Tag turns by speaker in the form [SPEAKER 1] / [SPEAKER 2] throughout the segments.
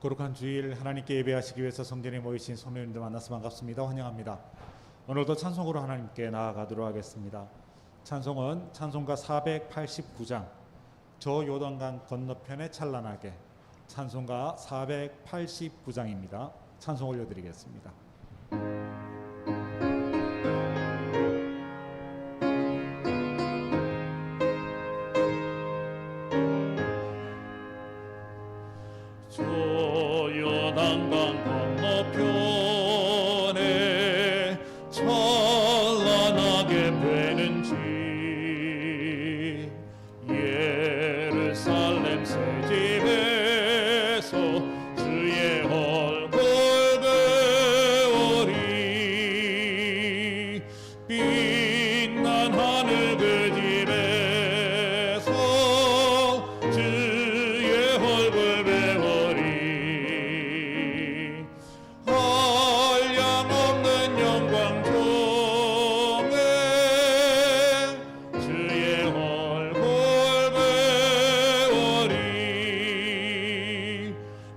[SPEAKER 1] 거룩한 주일 하나님께 예배하시기 위해서 성전에 모이신 성도님들 만나서 반갑습니다. 환영합니다. 오늘도 찬송으로 하나님께 나아가도록 하겠습니다. 찬송은 찬송가 489장 저 요단강 건너편에 찬란하게, 찬송가 489장입니다. 찬송 올려드리겠습니다.
[SPEAKER 2] 요단강 건너편에 찬란하게 되는지 예루살렘 새집에서 주의 얼굴 배우리 빛난 하늘 그 집에서 주의 얼굴 배우리 한량없는 영광 중에 주의 얼굴 배우리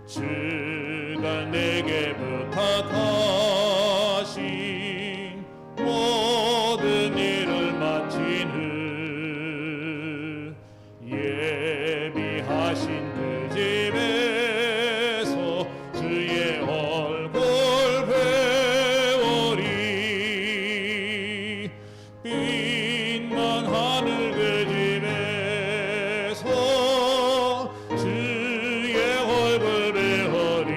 [SPEAKER 2] 주가 내게 부탁하신 모든 일을 마친 후 예비하신 그 집에서 주의 얼굴 배우리 빛난 하늘 그 집에서 주의 얼굴 배우리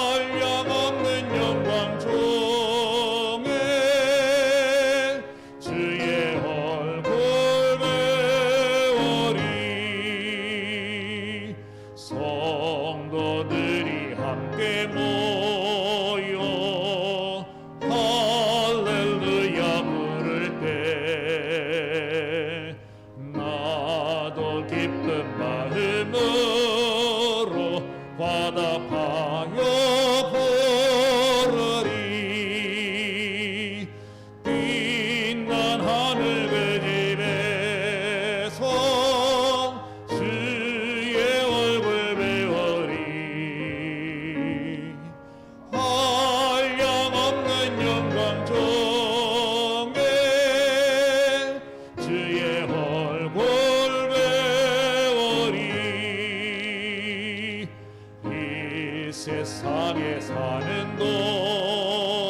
[SPEAKER 2] 한량없는 영광 중에 주의 얼굴 배우리 성도들이 함께 모여 할렐루야 부를 때 나도 기쁜 마음으로 화답하여 부르리 빛난 하늘 그 집에서 주의 얼굴 배우리 한량없는 영광 중에 주의 얼굴 배우리 이 세상에 사는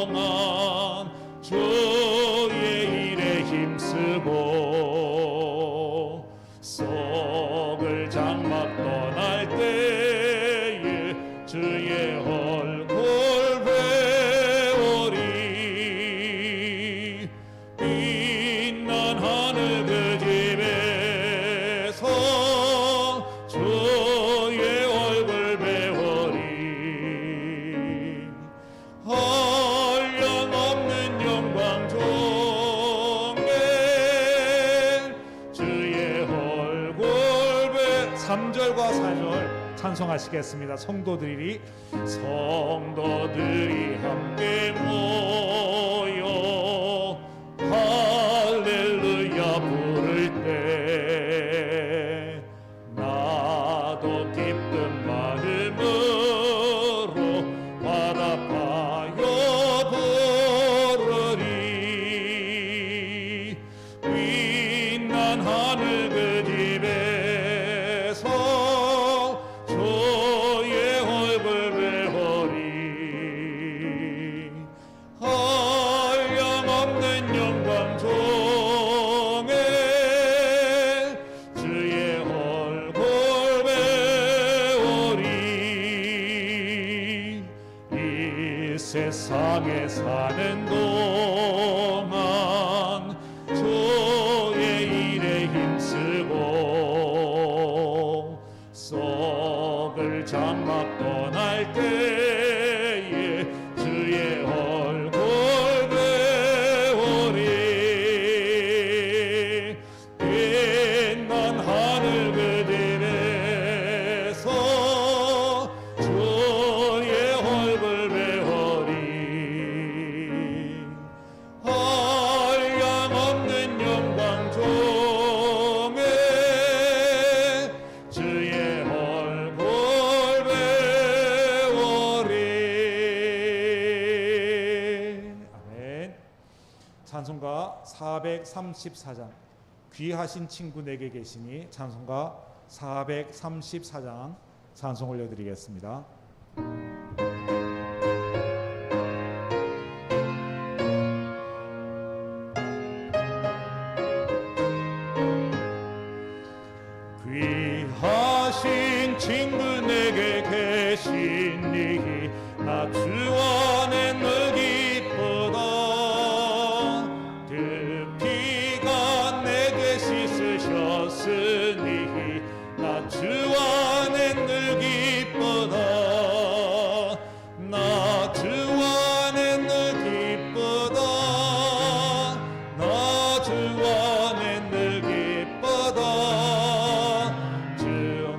[SPEAKER 2] 동안 주의 일에 힘쓰고 썩을 장막 떠날 때에 주의 얼굴 배우리 빛난 하늘 그 집에서 주의 얼굴 배우리 한량없는 영광 중에 주의 얼굴
[SPEAKER 1] 3절과 4절 찬송하시겠습니다. 성도들이
[SPEAKER 2] 함께 모여 할렐루야 부를 때 나도 기쁜 마음으로 화답하여 부르리 빛난 하늘 그 집에서 주의 얼굴 배우리 한량없는 영광 중에 주의 얼굴 배우리 이 세상에 사는 동안 주의 일에 힘쓰고 썩을 장막 떠날 때에 주의 얼굴 배우리 빛난 하늘 그 집에서 주의 얼굴 배우리
[SPEAKER 1] 434장 귀하신 친구 내게 계시니 찬송가 434장 찬송 올려드리겠습니다.
[SPEAKER 2] 귀하신 친구 내게 계시니 나 주 안에 늘 기쁘다. 그 피가 내게 씻으셨으니 나 주 안에 늘 기쁘다. 나 주 안에 늘 기쁘다. 나 주 안에 늘 기쁘다. 주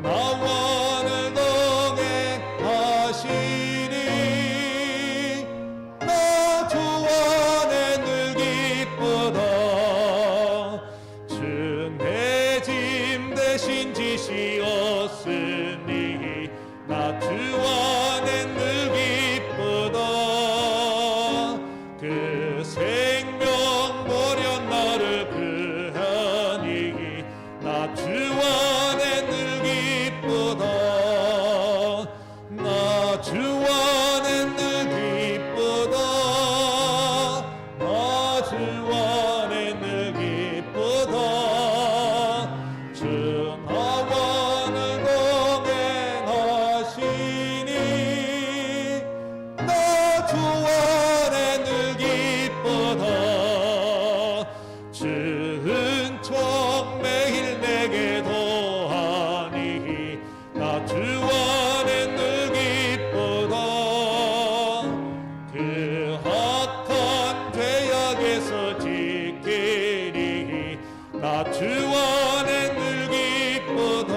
[SPEAKER 2] 나와 늘 동행하시니 나 주 안에 늘 기쁘다. 주 내 짐 대신 지시었으니 나 주 안에 늘 기쁘다. 그 생명 버려 나를 구하니 나 주 안에 늘 기쁘다. 나 주 안에 늘 기쁘다. 나 주 안에 늘 기쁘다. 주 나와 늘 동행하시니 나 주 안에 늘 기쁘다. 주 은총 매일 내게 더하니 나 주 안에 늘 기쁘다. 그 악한 죄악에서 지키니 나 주 안에 늘 기쁘다.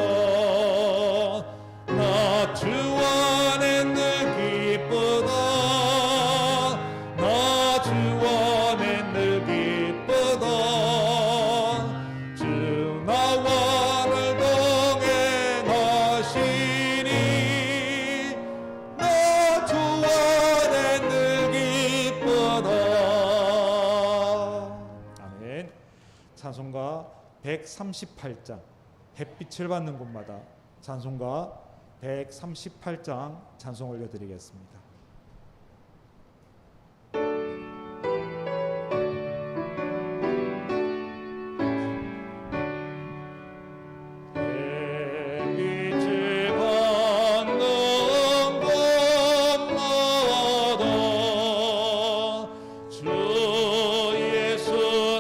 [SPEAKER 2] 나 주 안에 늘 기쁘다. 나 주 안에 늘 기쁘다. 주 나와 늘 동행하시니 나 주 안에 늘 기쁘다.
[SPEAKER 1] 아멘. 찬송가 138장 햇빛을 받는 곳마다 찬송가 138장 찬송 올려드리겠습니다.
[SPEAKER 2] 햇빛을 받는 곳마다 주 예수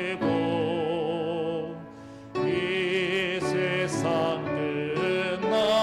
[SPEAKER 2] 다스리시고 이 세상 끝날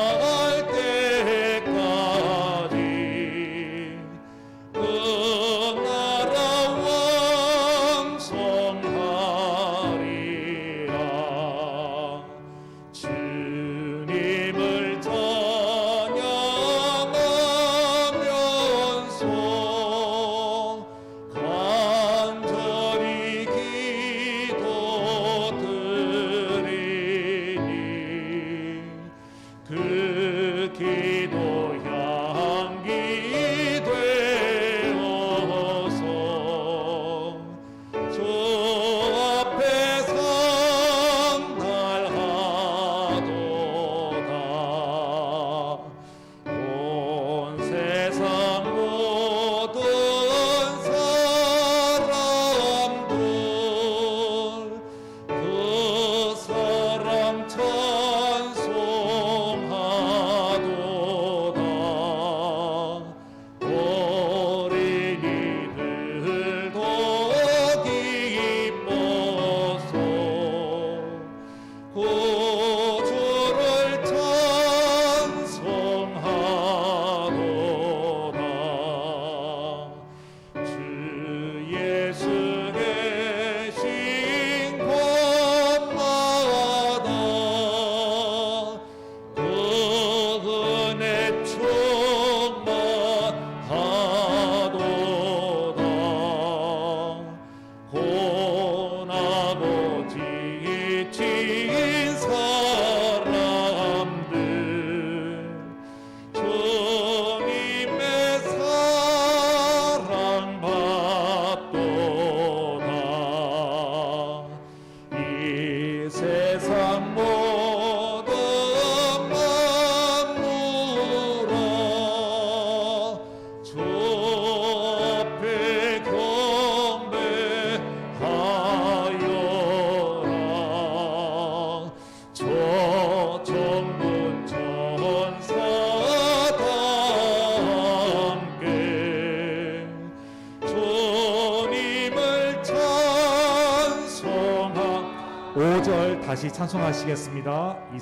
[SPEAKER 1] 5절 다시 찬송하시겠습니다. 이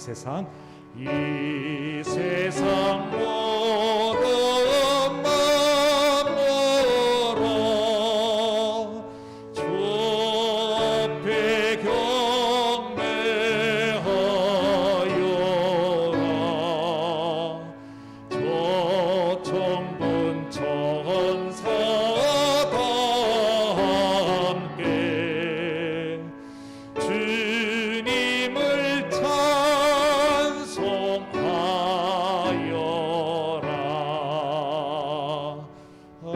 [SPEAKER 1] 세상
[SPEAKER 2] 모든 만물어 주 앞에 경배하여라. 저청군 천사다 함께 주님을 찬송하여라. 아멘.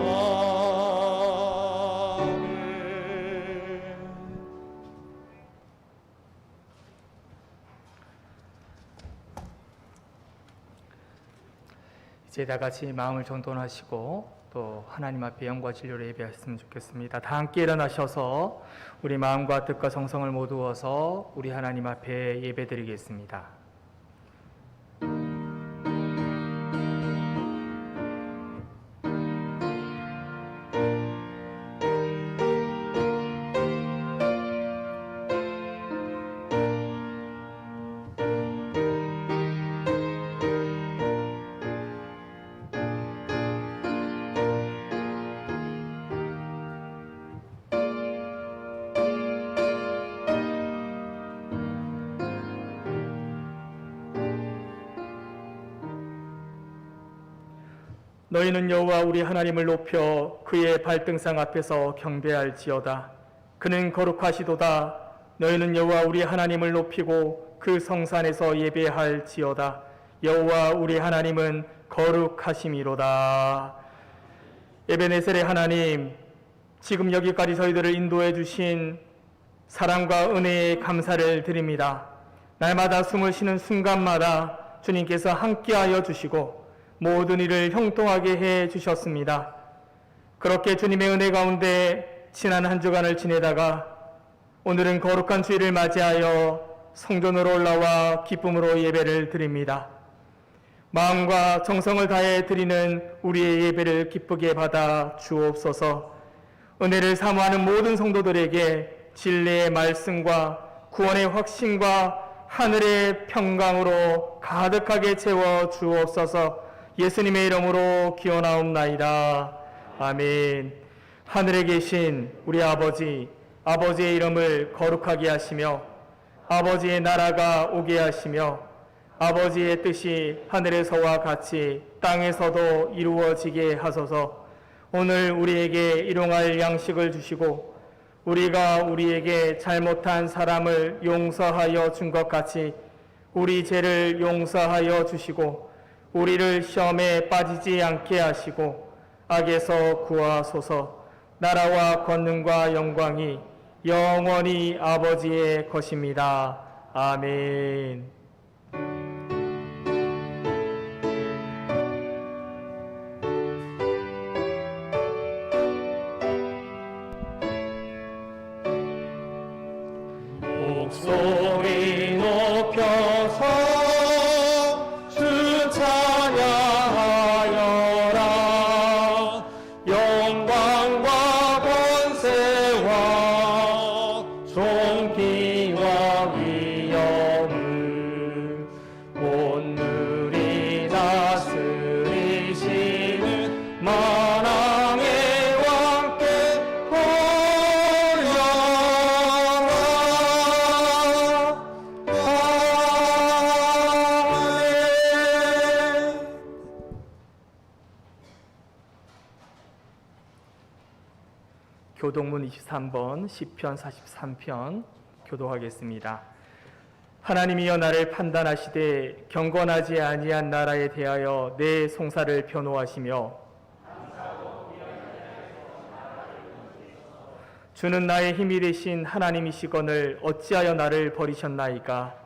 [SPEAKER 3] 이제 다 같이 마음을 정돈하시고 또 하나님 앞에 영과 진료를 예배했으면 좋겠습니다. 다 함께 일어나셔서 우리 마음과 뜻과 정성을 모두어서 우리 하나님 앞에 예배드리겠습니다. 너희는 여호와 우리 하나님을 높여 그의 발등상 앞에서 경배할지어다. 그는 거룩하시도다. 너희는 여호와 우리 하나님을 높이고 그 성산에서 예배할지어다. 여호와 우리 하나님은 거룩하심이로다. 에베네셀의 하나님, 지금 여기까지 저희들을 인도해 주신 사랑과 은혜에 감사를 드립니다. 날마다 숨을 쉬는 순간마다 주님께서 함께하여 주시고 모든 일을 형통하게 해 주셨습니다. 그렇게 주님의 은혜 가운데 지난 한 주간을 지내다가 오늘은 거룩한 주일을 맞이하여 성전으로 올라와 기쁨으로 예배를 드립니다. 마음과 정성을 다해 드리는 우리의 예배를 기쁘게 받아 주옵소서. 은혜를 사모하는 모든 성도들에게 진리의 말씀과 구원의 확신과 하늘의 평강으로 가득하게 채워 주옵소서. 예수님의 이름으로 기원하옵나이다. 아멘. 하늘에 계신 우리 아버지, 아버지의 이름을 거룩하게 하시며 아버지의 나라가 오게 하시며 아버지의 뜻이 하늘에서와 같이 땅에서도 이루어지게 하소서. 오늘 우리에게 일용할 양식을 주시고 우리가 우리에게 잘못한 사람을 용서하여 준 것 같이 우리 죄를 용서하여 주시고 우리를 시험에 빠지지 않게 하시고 악에서 구하소서. 나라와 권능과 영광이 영원히 아버지의 것입니다. 아멘.
[SPEAKER 2] 목소리 높여서 주 찬양하여라. 영광과 권세와 존귀와 위엄을 온누리 다스리시는 만왕의 왕께
[SPEAKER 3] 교동문 23번 시편 43편 교도하겠습니다. 하나님이여 나를 판단하시되 경건하지 아니한 나라에 대하여 내 송사를 변호하시며 주는 나의 힘이 되신 하나님이시거늘 어찌하여 나를 버리셨나이까.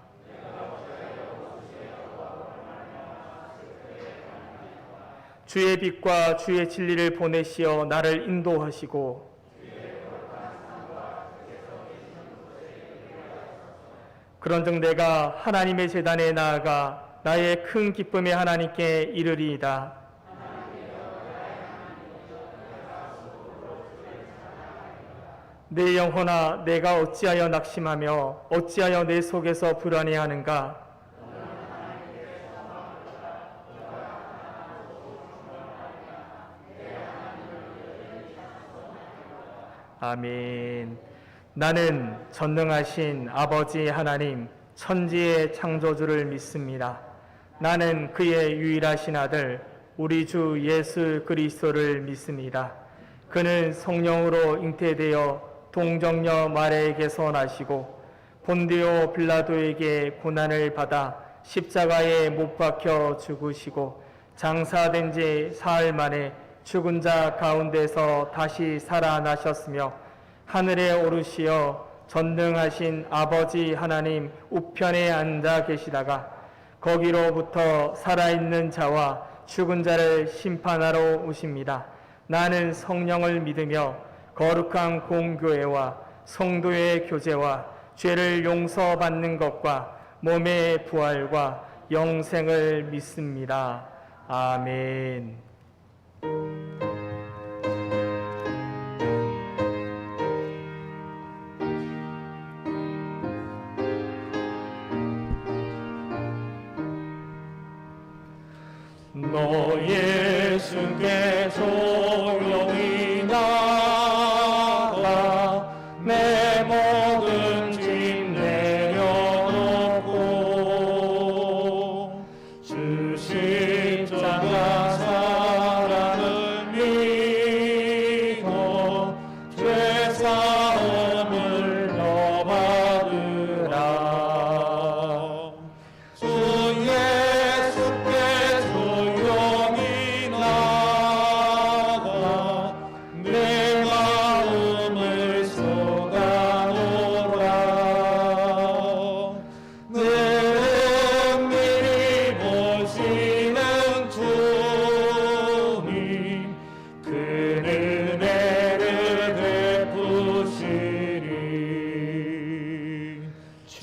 [SPEAKER 3] 주의 빛과 주의 진리를 보내시어 나를 인도하시고 그런즉 내가 하나님의 제단에 나아가 나의 큰 기쁨의 하나님께 이르리이다. 내 영혼아, 내가 어찌하여 낙심하며 어찌하여 내 속에서 불안해하는가? 아멘. 나는 전능하신 아버지 하나님, 천지의 창조주를 믿습니다. 나는 그의 유일하신 아들, 우리 주 예수 그리스도를 믿습니다. 그는 성령으로 잉태되어 동정녀 마리아에게서 나시고 본디오 빌라도에게 고난을 받아 십자가에 못 박혀 죽으시고 장사된 지 사흘 만에 죽은 자 가운데서 다시 살아나셨으며 하늘에 오르시어 전능하신 아버지 하나님 우편에 앉아 계시다가 거기로부터 살아있는 자와 죽은 자를 심판하러 오십니다. 나는 성령을 믿으며 거룩한 공교회와 성도의 교제와 죄를 용서받는 것과 몸의 부활과 영생을 믿습니다. 아멘.
[SPEAKER 2] 너 예수께 조용히 나가 내 모든 짐 내려놓고 주 십자가 사랑을 믿고 죄 사함을 너 받으라. 주 예수께 조용히 나가 내 마음을 쏟아놓으라. 내 은밀히 보시는 주님 그 은혜를 베푸시리. 주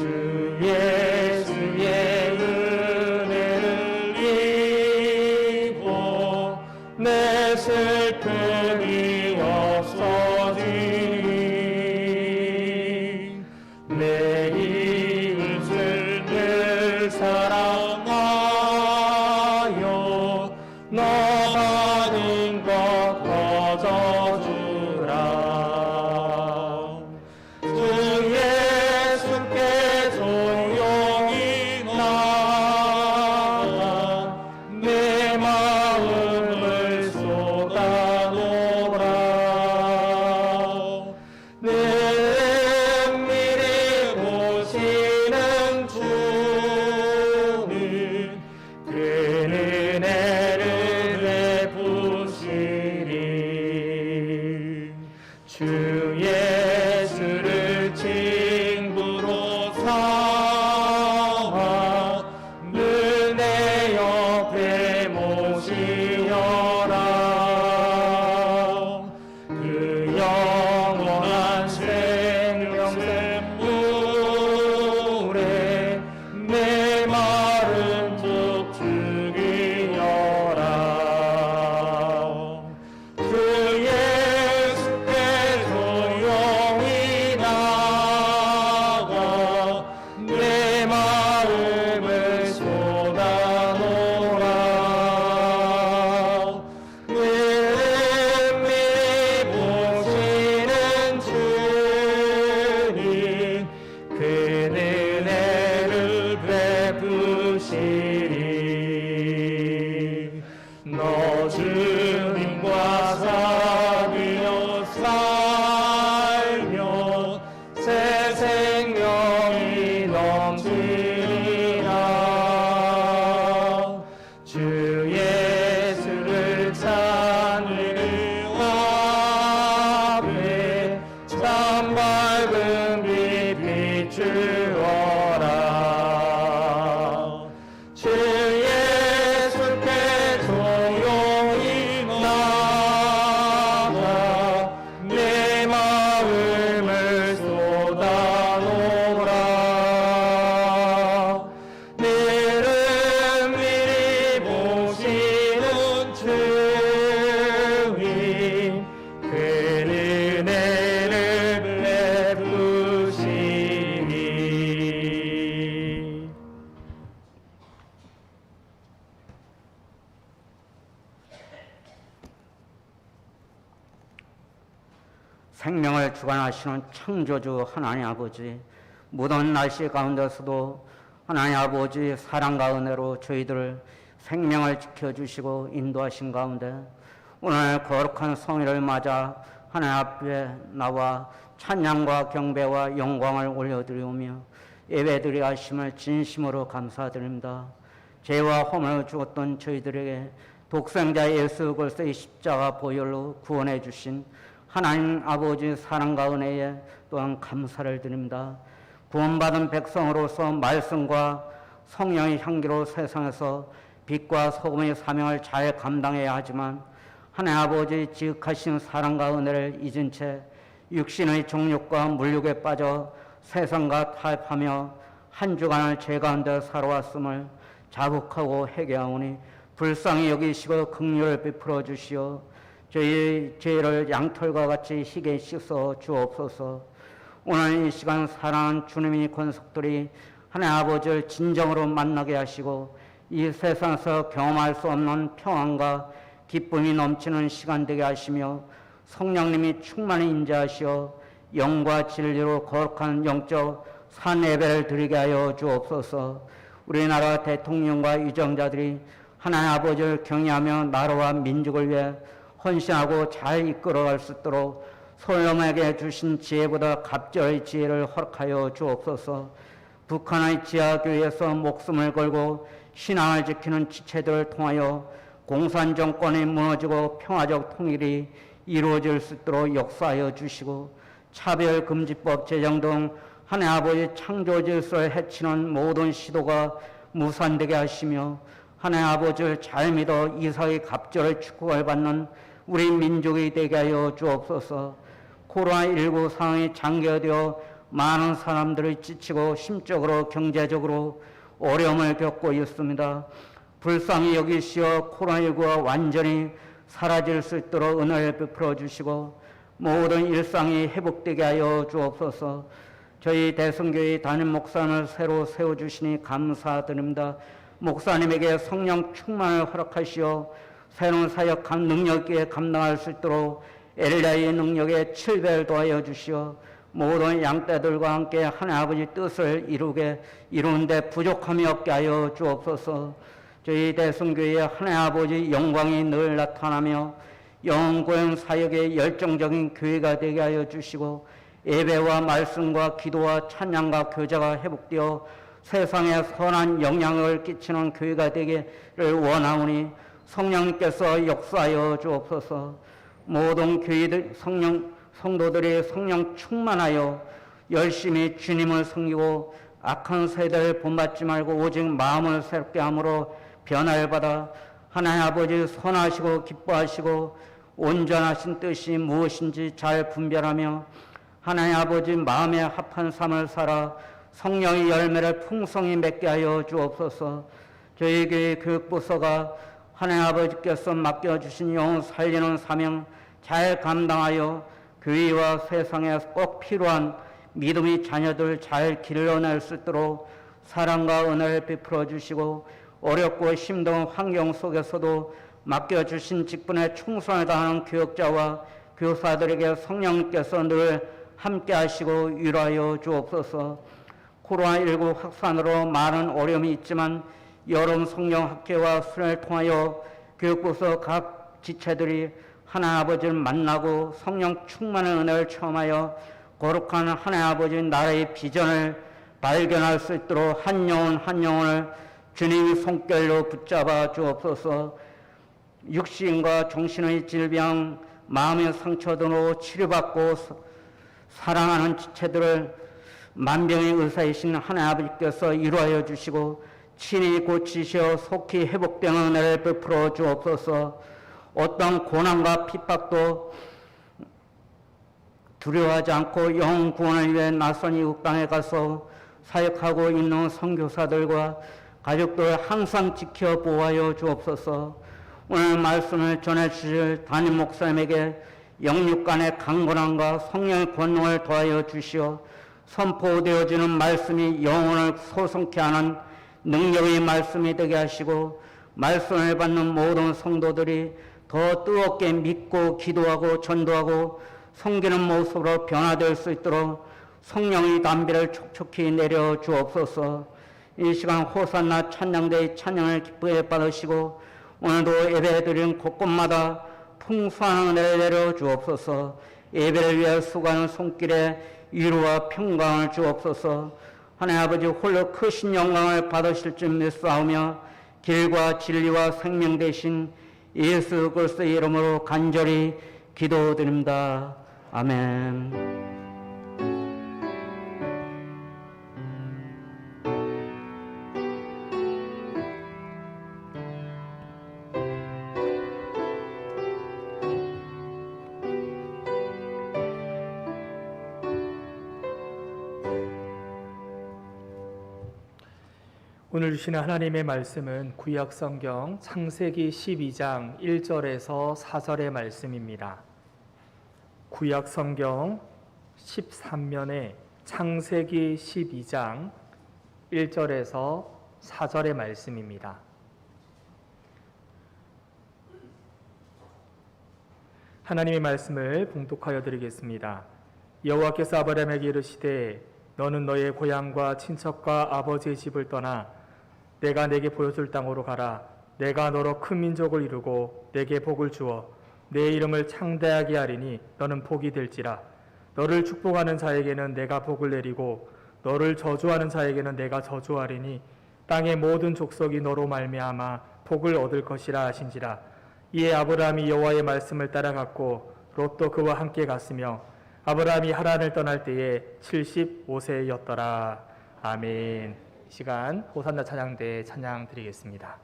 [SPEAKER 2] 예수의 은혜를 입고 내 슬픔이 없어지니 내 이웃을 늘 사랑하여 너 받은 것 거저주라. 주 예수께 조용히 나가 내 마음을 쏟아놓으라. 내 은밀히 보시는 주님 그 은혜를 베푸시리. 주 예수를 친구로 삼아 늘 내 옆에 모시어라. 그 영원한 생명샘물에 내 마음 쭉 죽이어라. 주 예수께 조용히 나가 내 마음을 쏟아놓으라. 내 은밀히 보시는 주님 그 은혜를 베푸시리. 너 주님과 사귀어 살며 새 생명이 넘치리라. 주 예수를 찾는 앞에 참 밝은 빛 비추어라. 주 예수께 조용히 나가 내 마음을 쏟아놓으라. 내 은밀히 보시는 주님 그 은혜를
[SPEAKER 4] 생명을 주관하시는 창조주 하나님 아버지, 무더운 날씨 가운데서도 하나님 아버지 사랑과 은혜로 저희들 생명을 지켜주시고 인도하신 가운데 오늘 거룩한 성일을 맞아 하나님 앞에 나와 찬양과 경배와 영광을 올려드리오며 예배드리 하심을 진심으로 감사드립니다. 죄와 허물을 죽었던 저희들에게 독생자 예수 그리스도의 십자가 보혈로 구원해 주신 하나님 아버지 사랑과 은혜에 또한 감사를 드립니다. 구원받은 백성으로서 말씀과 성령의 향기로 세상에서 빛과 소금의 사명을 잘 감당해야 하지만 하나님 아버지 지극하신 사랑과 은혜를 잊은 채 육신의 정욕과 물욕에 빠져 세상과 타협하며 한 주간을 죄 가운데 살아왔음을 자복하고 회개하오니 불쌍히 여기시고 긍휼을 베풀어 주시어 저희 죄를 양털과 같이 희게 씻어 주옵소서. 오늘 이 시간 사랑하는 주님의 권속들이 하나님 아버지를 진정으로 만나게 하시고 이 세상에서 경험할 수 없는 평안과 기쁨이 넘치는 시간 되게 하시며 성령님이 충만히 인자하시어 영과 진리로 거룩한 영적 산 예배를 드리게 하여 주옵소서. 우리나라 대통령과 유정자들이 하나님 아버지를 경외하며 나라와 민족을 위해 헌신하고 잘 이끌어갈 수 있도록 솔로몬에게 주신 지혜보다 갑절의 지혜를 허락하여 주옵소서. 북한의 지하교회에서 목숨을 걸고 신앙을 지키는 지체들을 통하여 공산 정권이 무너지고 평화적 통일이 이루어질 수 있도록 역사하여 주시고 차별금지법 제정 등 하나님 아버지 창조 질서를 해치는 모든 시도가 무산되게 하시며 하나님 아버지를 잘 믿어 이삭의 갑절의 축복을 받는 우리 민족이 되게 하여 주옵소서. 코로나19 상황이 장기화되어 많은 사람들이 지치고 심적으로 경제적으로 어려움을 겪고 있습니다. 불쌍히 여기시어 코로나19가 완전히 사라질 수 있도록 은혜를 베풀어 주시고 모든 일상이 회복되게 하여 주옵소서. 저희 대성교회 담임 목사님을 새로 세워주시니 감사드립니다. 목사님에게 성령 충만을 허락하시어 새로운 사역 능력 있게 감당할 수 있도록 엘리야의 능력에 7배를 더하여 주시어 모든 양떼들과 함께 하나님 아버지 뜻을 이루는데 부족함이 없게 하여 주옵소서. 저희 대성교회에 하나님 아버지 영광이 늘 나타나며 영구형 사역에 열정적인 교회가 되게 하여 주시고 예배와 말씀과 기도와 찬양과 교제가 회복되어 세상에 선한 영향을 끼치는 교회가 되기를 원하오니 성령님께서 역사하여 주옵소서. 모든 교회들 성도들이 성령 충만하여 열심히 주님을 섬기고 악한 세대를 본받지 말고 오직 마음을 새롭게 함으로 변화를 받아 하나님 아버지 선하시고 기뻐하시고 온전하신 뜻이 무엇인지 잘 분별하며 하나님 아버지 마음에 합한 삶을 살아 성령의 열매를 풍성히 맺게 하여 주옵소서. 저희 교회 교육부서가 하나님 아버지께서 맡겨주신 영혼 살리는 사명 잘 감당하여 교회와 세상에 꼭 필요한 믿음의 자녀들 잘 길러낼 수 있도록 사랑과 은혜를 베풀어 주시고 어렵고 힘든 환경 속에서도 맡겨주신 직분에 충성을 다하는 교역자와 교사들에게 성령님께서 늘 함께 하시고 위로하여 주옵소서. 코로나19 확산으로 많은 어려움이 있지만 여름 성령학회와 수련을 통하여 교육부서 각 지체들이 하나님 아버지를 만나고 성령 충만한 은혜를 체험하여 거룩한 하나님 아버지 나라의 비전을 발견할 수 있도록 한 영혼 한 영혼을 주님의 손길로 붙잡아 주옵소서. 육신과 정신의 질병, 마음의 상처 등으로 치료받고 사랑하는 지체들을 만병의 의사이신 하나님 아버지께서 이루하여 주시고 친히 고치시어 속히 회복되는 은혜를 베풀어 주옵소서. 어떤 고난과 핍박도 두려워하지 않고 영혼 구원을 위해 낯선 이국 땅에 가서 사역하고 있는 선교사들과 가족들 항상 지켜 보호하여 주옵소서. 오늘 말씀을 전해주실 담임 목사님에게 영육간의 강건함과 성령의 권능을 더하여 주시어 선포되어지는 말씀이 영혼을 소성케 하는 능력의 말씀이 되게 하시고 말씀을 받는 모든 성도들이 더 뜨겁게 믿고 기도하고 전도하고 섬기는 모습으로 변화될 수 있도록 성령의 담비를 촉촉히 내려 주옵소서. 이 시간 호산나 찬양대의 찬양을 기쁘게 받으시고 오늘도 예배드리는 곳곳마다 풍성한 은혜를 내려 주옵소서. 예배를 위해 수고하는 손길에 위로와 평강을 주옵소서. 하나님 아버지 홀로 크신 영광을 받으실 줄 믿사오며 길과 진리와 생명 되신 예수 그리스도의 이름으로 간절히 기도드립니다. 아멘.
[SPEAKER 3] 오늘 주시는 하나님의 말씀은 구약 성경 창세기 12장 1절에서 4절의 말씀입니다. 구약 성경 13면에 창세기 12장 1절에서 4절의 말씀입니다. 하나님의 말씀을 봉독하여 드리겠습니다. 여호와께서 아브라함에게 이르시되 너는 너의 고향과 친척과 아버지의 집을 떠나 내가 내게 보여줄 땅으로 가라. 내가 너로 큰 민족을 이루고 내게 복을 주어 내 이름을 창대하게 하리니 너는 복이 될지라. 너를 축복하는 자에게는 내가 복을 내리고 너를 저주하는 자에게는 내가 저주하리니 땅의 모든 족속이 너로 말미암아 복을 얻을 것이라 하신지라. 이에 아브라함이 여호와의 말씀을 따라갔고 롯도 그와 함께 갔으며 아브라함이 하란을 떠날 때에 75세였더라. 아멘. 이 시간 호산나 찬양대 찬양 드리겠습니다.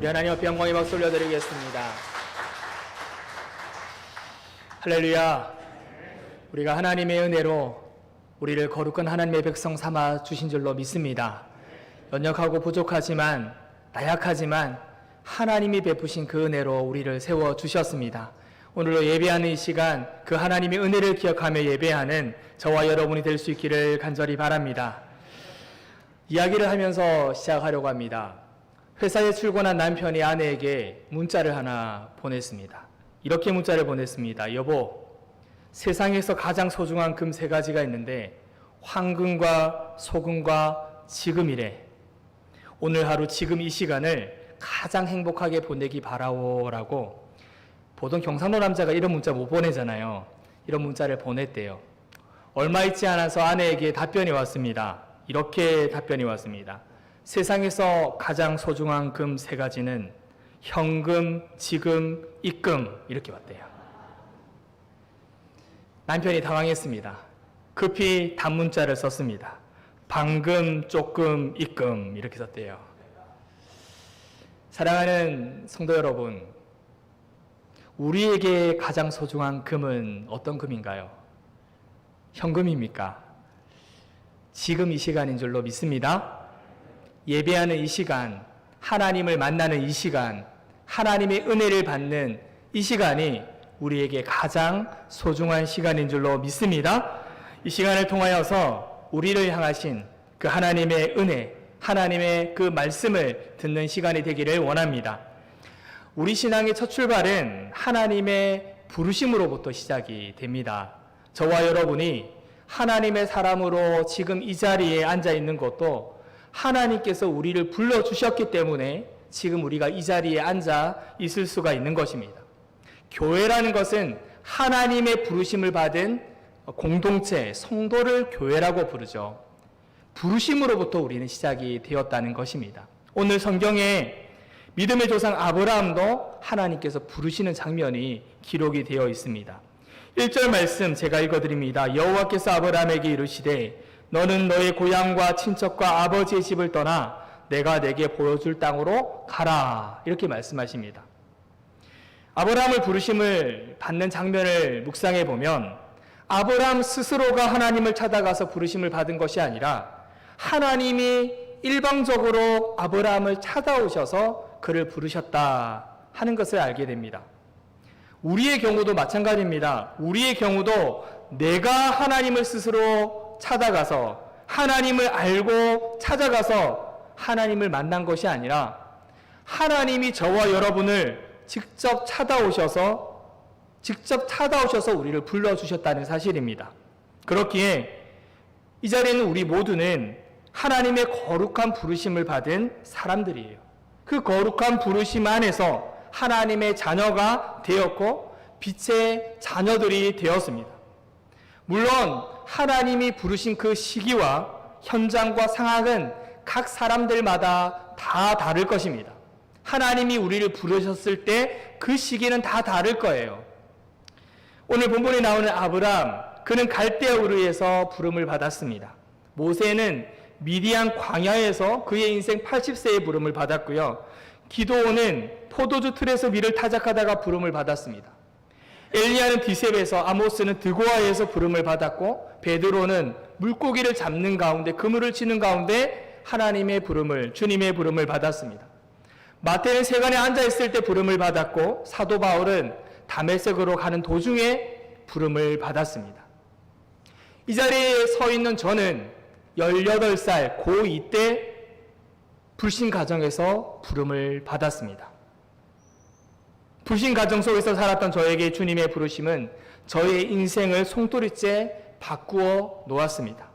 [SPEAKER 3] 하나님 앞에 영광의 박수 올려드리겠습니다. 할렐루야. 우리가 하나님의 은혜로 우리를 거룩한 하나님의 백성 삼아 주신 줄로 믿습니다. 연약하고 부족하지만 나약하지만 하나님이 베푸신 그 은혜로 우리를 세워 주셨습니다. 오늘로 예배하는 이 시간 그 하나님의 은혜를 기억하며 예배하는 저와 여러분이 될 수 있기를 간절히 바랍니다. 이야기를 하면서 시작하려고 합니다. 회사에 출근한 남편이 아내에게 문자를 하나 보냈습니다. 이렇게 문자를 보냈습니다. 여보, 세상에서 가장 소중한 금 3가지가 있는데 황금과 소금과 지금이래. 오늘 하루 지금 이 시간을 가장 행복하게 보내기 바라오라고. 보통 경상도 남자가 이런 문자 못 보내잖아요. 이런 문자를 보냈대요. 얼마 있지 않아서 아내에게 답변이 왔습니다. 이렇게 답변이 왔습니다. 세상에서 가장 소중한 금 3가지는 현금, 지금, 입금. 이렇게 왔대요. 남편이 당황했습니다. 급히 단문자를 썼습니다. 방금, 조금, 입금. 이렇게 썼대요. 사랑하는 성도 여러분, 우리에게 가장 소중한 금은 어떤 금인가요? 현금입니까? 지금 이 시간인 줄로 믿습니다. 예배하는 이 시간, 하나님을 만나는 이 시간, 하나님의 은혜를 받는 이 시간이 우리에게 가장 소중한 시간인 줄로 믿습니다. 이 시간을 통하여서 우리를 향하신 그 하나님의 은혜, 하나님의 그 말씀을 듣는 시간이 되기를 원합니다. 우리 신앙의 첫 출발은 하나님의 부르심으로부터 시작이 됩니다. 저와 여러분이 하나님의 사람으로 지금 이 자리에 앉아 있는 것도 하나님께서 우리를 불러주셨기 때문에 지금 우리가 이 자리에 앉아 있을 수가 있는 것입니다. 교회라는 것은 하나님의 부르심을 받은 공동체, 성도를 교회라고 부르죠. 부르심으로부터 우리는 시작이 되었다는 것입니다. 오늘 성경에 믿음의 조상 아브라함도 하나님께서 부르시는 장면이 기록이 되어 있습니다. 1절 말씀 제가 읽어드립니다. 여호와께서 아브라함에게 이르시되 너는 너의 고향과 친척과 아버지의 집을 떠나 내가 내게 보여줄 땅으로 가라. 이렇게 말씀하십니다. 아브라함을 부르심을 받는 장면을 묵상해 보면 아브라함 스스로가 하나님을 찾아가서 부르심을 받은 것이 아니라 하나님이 일방적으로 아브라함을 찾아오셔서 그를 부르셨다 하는 것을 알게 됩니다. 우리의 경우도 마찬가지입니다. 우리의 경우도 내가 하나님을 스스로 찾아가서 하나님을 알고 찾아가서 하나님을 만난 것이 아니라 하나님이 저와 여러분을 직접 찾아오셔서 우리를 불러주셨다는 사실입니다. 그렇기에 이 자리에는 우리 모두는 하나님의 거룩한 부르심을 받은 사람들이에요. 그 거룩한 부르심 안에서 하나님의 자녀가 되었고 빛의 자녀들이 되었습니다. 물론 하나님이 부르신 그 시기와 현장과 상황은 각 사람들마다 다 다를 것입니다. 하나님이 우리를 부르셨을 때 그 시기는 다 다를 거예요. 오늘 본문에 나오는 아브람, 그는 갈대아 우르에서 부름을 받았습니다. 모세는 미디안 광야에서 그의 인생 80세에 부름을 받았고요. 기도원은 포도주 틀에서 밀을 타작하다가 부름을 받았습니다. 엘리야는 디셉에서, 아모스는 드고아에서 부름을 받았고, 베드로는 물고기를 잡는 가운데, 그물을 치는 가운데 하나님의 부름을, 주님의 부름을 받았습니다. 마태는 세간에 앉아있을 때 부름을 받았고, 사도 바울은 다메섹으로 가는 도중에 부름을 받았습니다. 이 자리에 서 있는 저는 18살 고2 때 불신 가정에서 부름을 받았습니다. 불신 가정 속에서 살았던 저에게 주님의 부르심은 저의 인생을 송두리째 바꾸어 놓았습니다.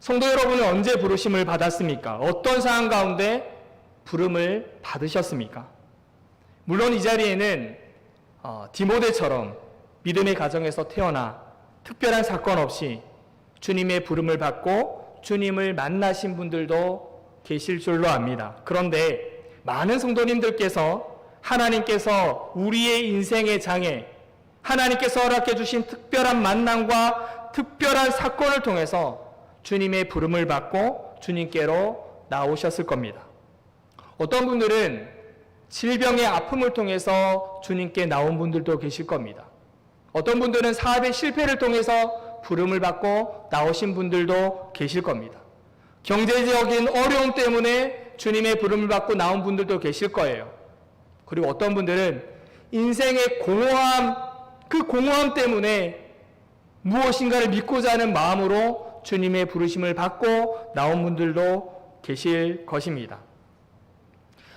[SPEAKER 3] 성도 여러분은 언제 부르심을 받았습니까? 어떤 상황 가운데 부름을 받으셨습니까? 물론 이 자리에는 디모데처럼 믿음의 가정에서 태어나 특별한 사건 없이 주님의 부름을 받고 주님을 만나신 분들도 계실 줄로 압니다. 그런데 많은 성도님들께서 하나님께서 우리의 인생의 장에 하나님께서 허락해 주신 특별한 만남과 특별한 사건을 통해서 주님의 부름을 받고 주님께로 나오셨을 겁니다. 어떤 분들은 질병의 아픔을 통해서 주님께 나온 분들도 계실 겁니다. 어떤 분들은 사업의 실패를 통해서 부름을 받고 나오신 분들도 계실 겁니다. 경제적인 어려움 때문에 주님의 부름을 받고 나온 분들도 계실 거예요. 그리고 어떤 분들은 인생의 공허함, 그 공허함 때문에 무엇인가를 믿고자 하는 마음으로 주님의 부르심을 받고 나온 분들도 계실 것입니다.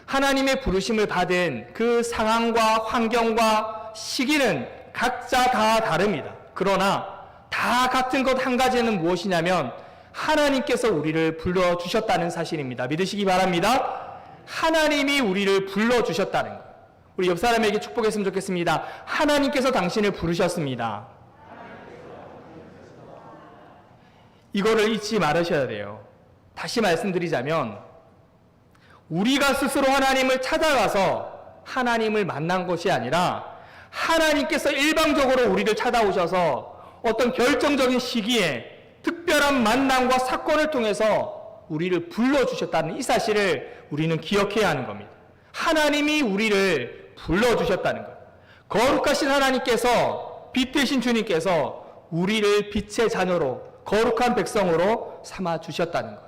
[SPEAKER 3] 하나님의 부르심을 받은 그 상황과 환경과 시기는 각자 다 다릅니다. 그러나 다 같은 것 한 가지는 무엇이냐면 하나님께서 우리를 불러주셨다는 사실입니다. 믿으시기 바랍니다. 하나님이 우리를 불러주셨다는 것. 우리 옆 사람에게 축복했으면 좋겠습니다. 하나님께서 당신을 부르셨습니다. 이거를 잊지 말으셔야 돼요. 다시 말씀드리자면 우리가 스스로 하나님을 찾아가서 하나님을 만난 것이 아니라 하나님께서 일방적으로 우리를 찾아오셔서 어떤 결정적인 시기에 특별한 만남과 사건을 통해서 우리를 불러주셨다는 이 사실을 우리는 기억해야 하는 겁니다. 하나님이 우리를 불러주셨다는 것. 거룩하신 하나님께서, 빛 되신 주님께서 우리를 빛의 자녀로, 거룩한 백성으로 삼아주셨다는 것.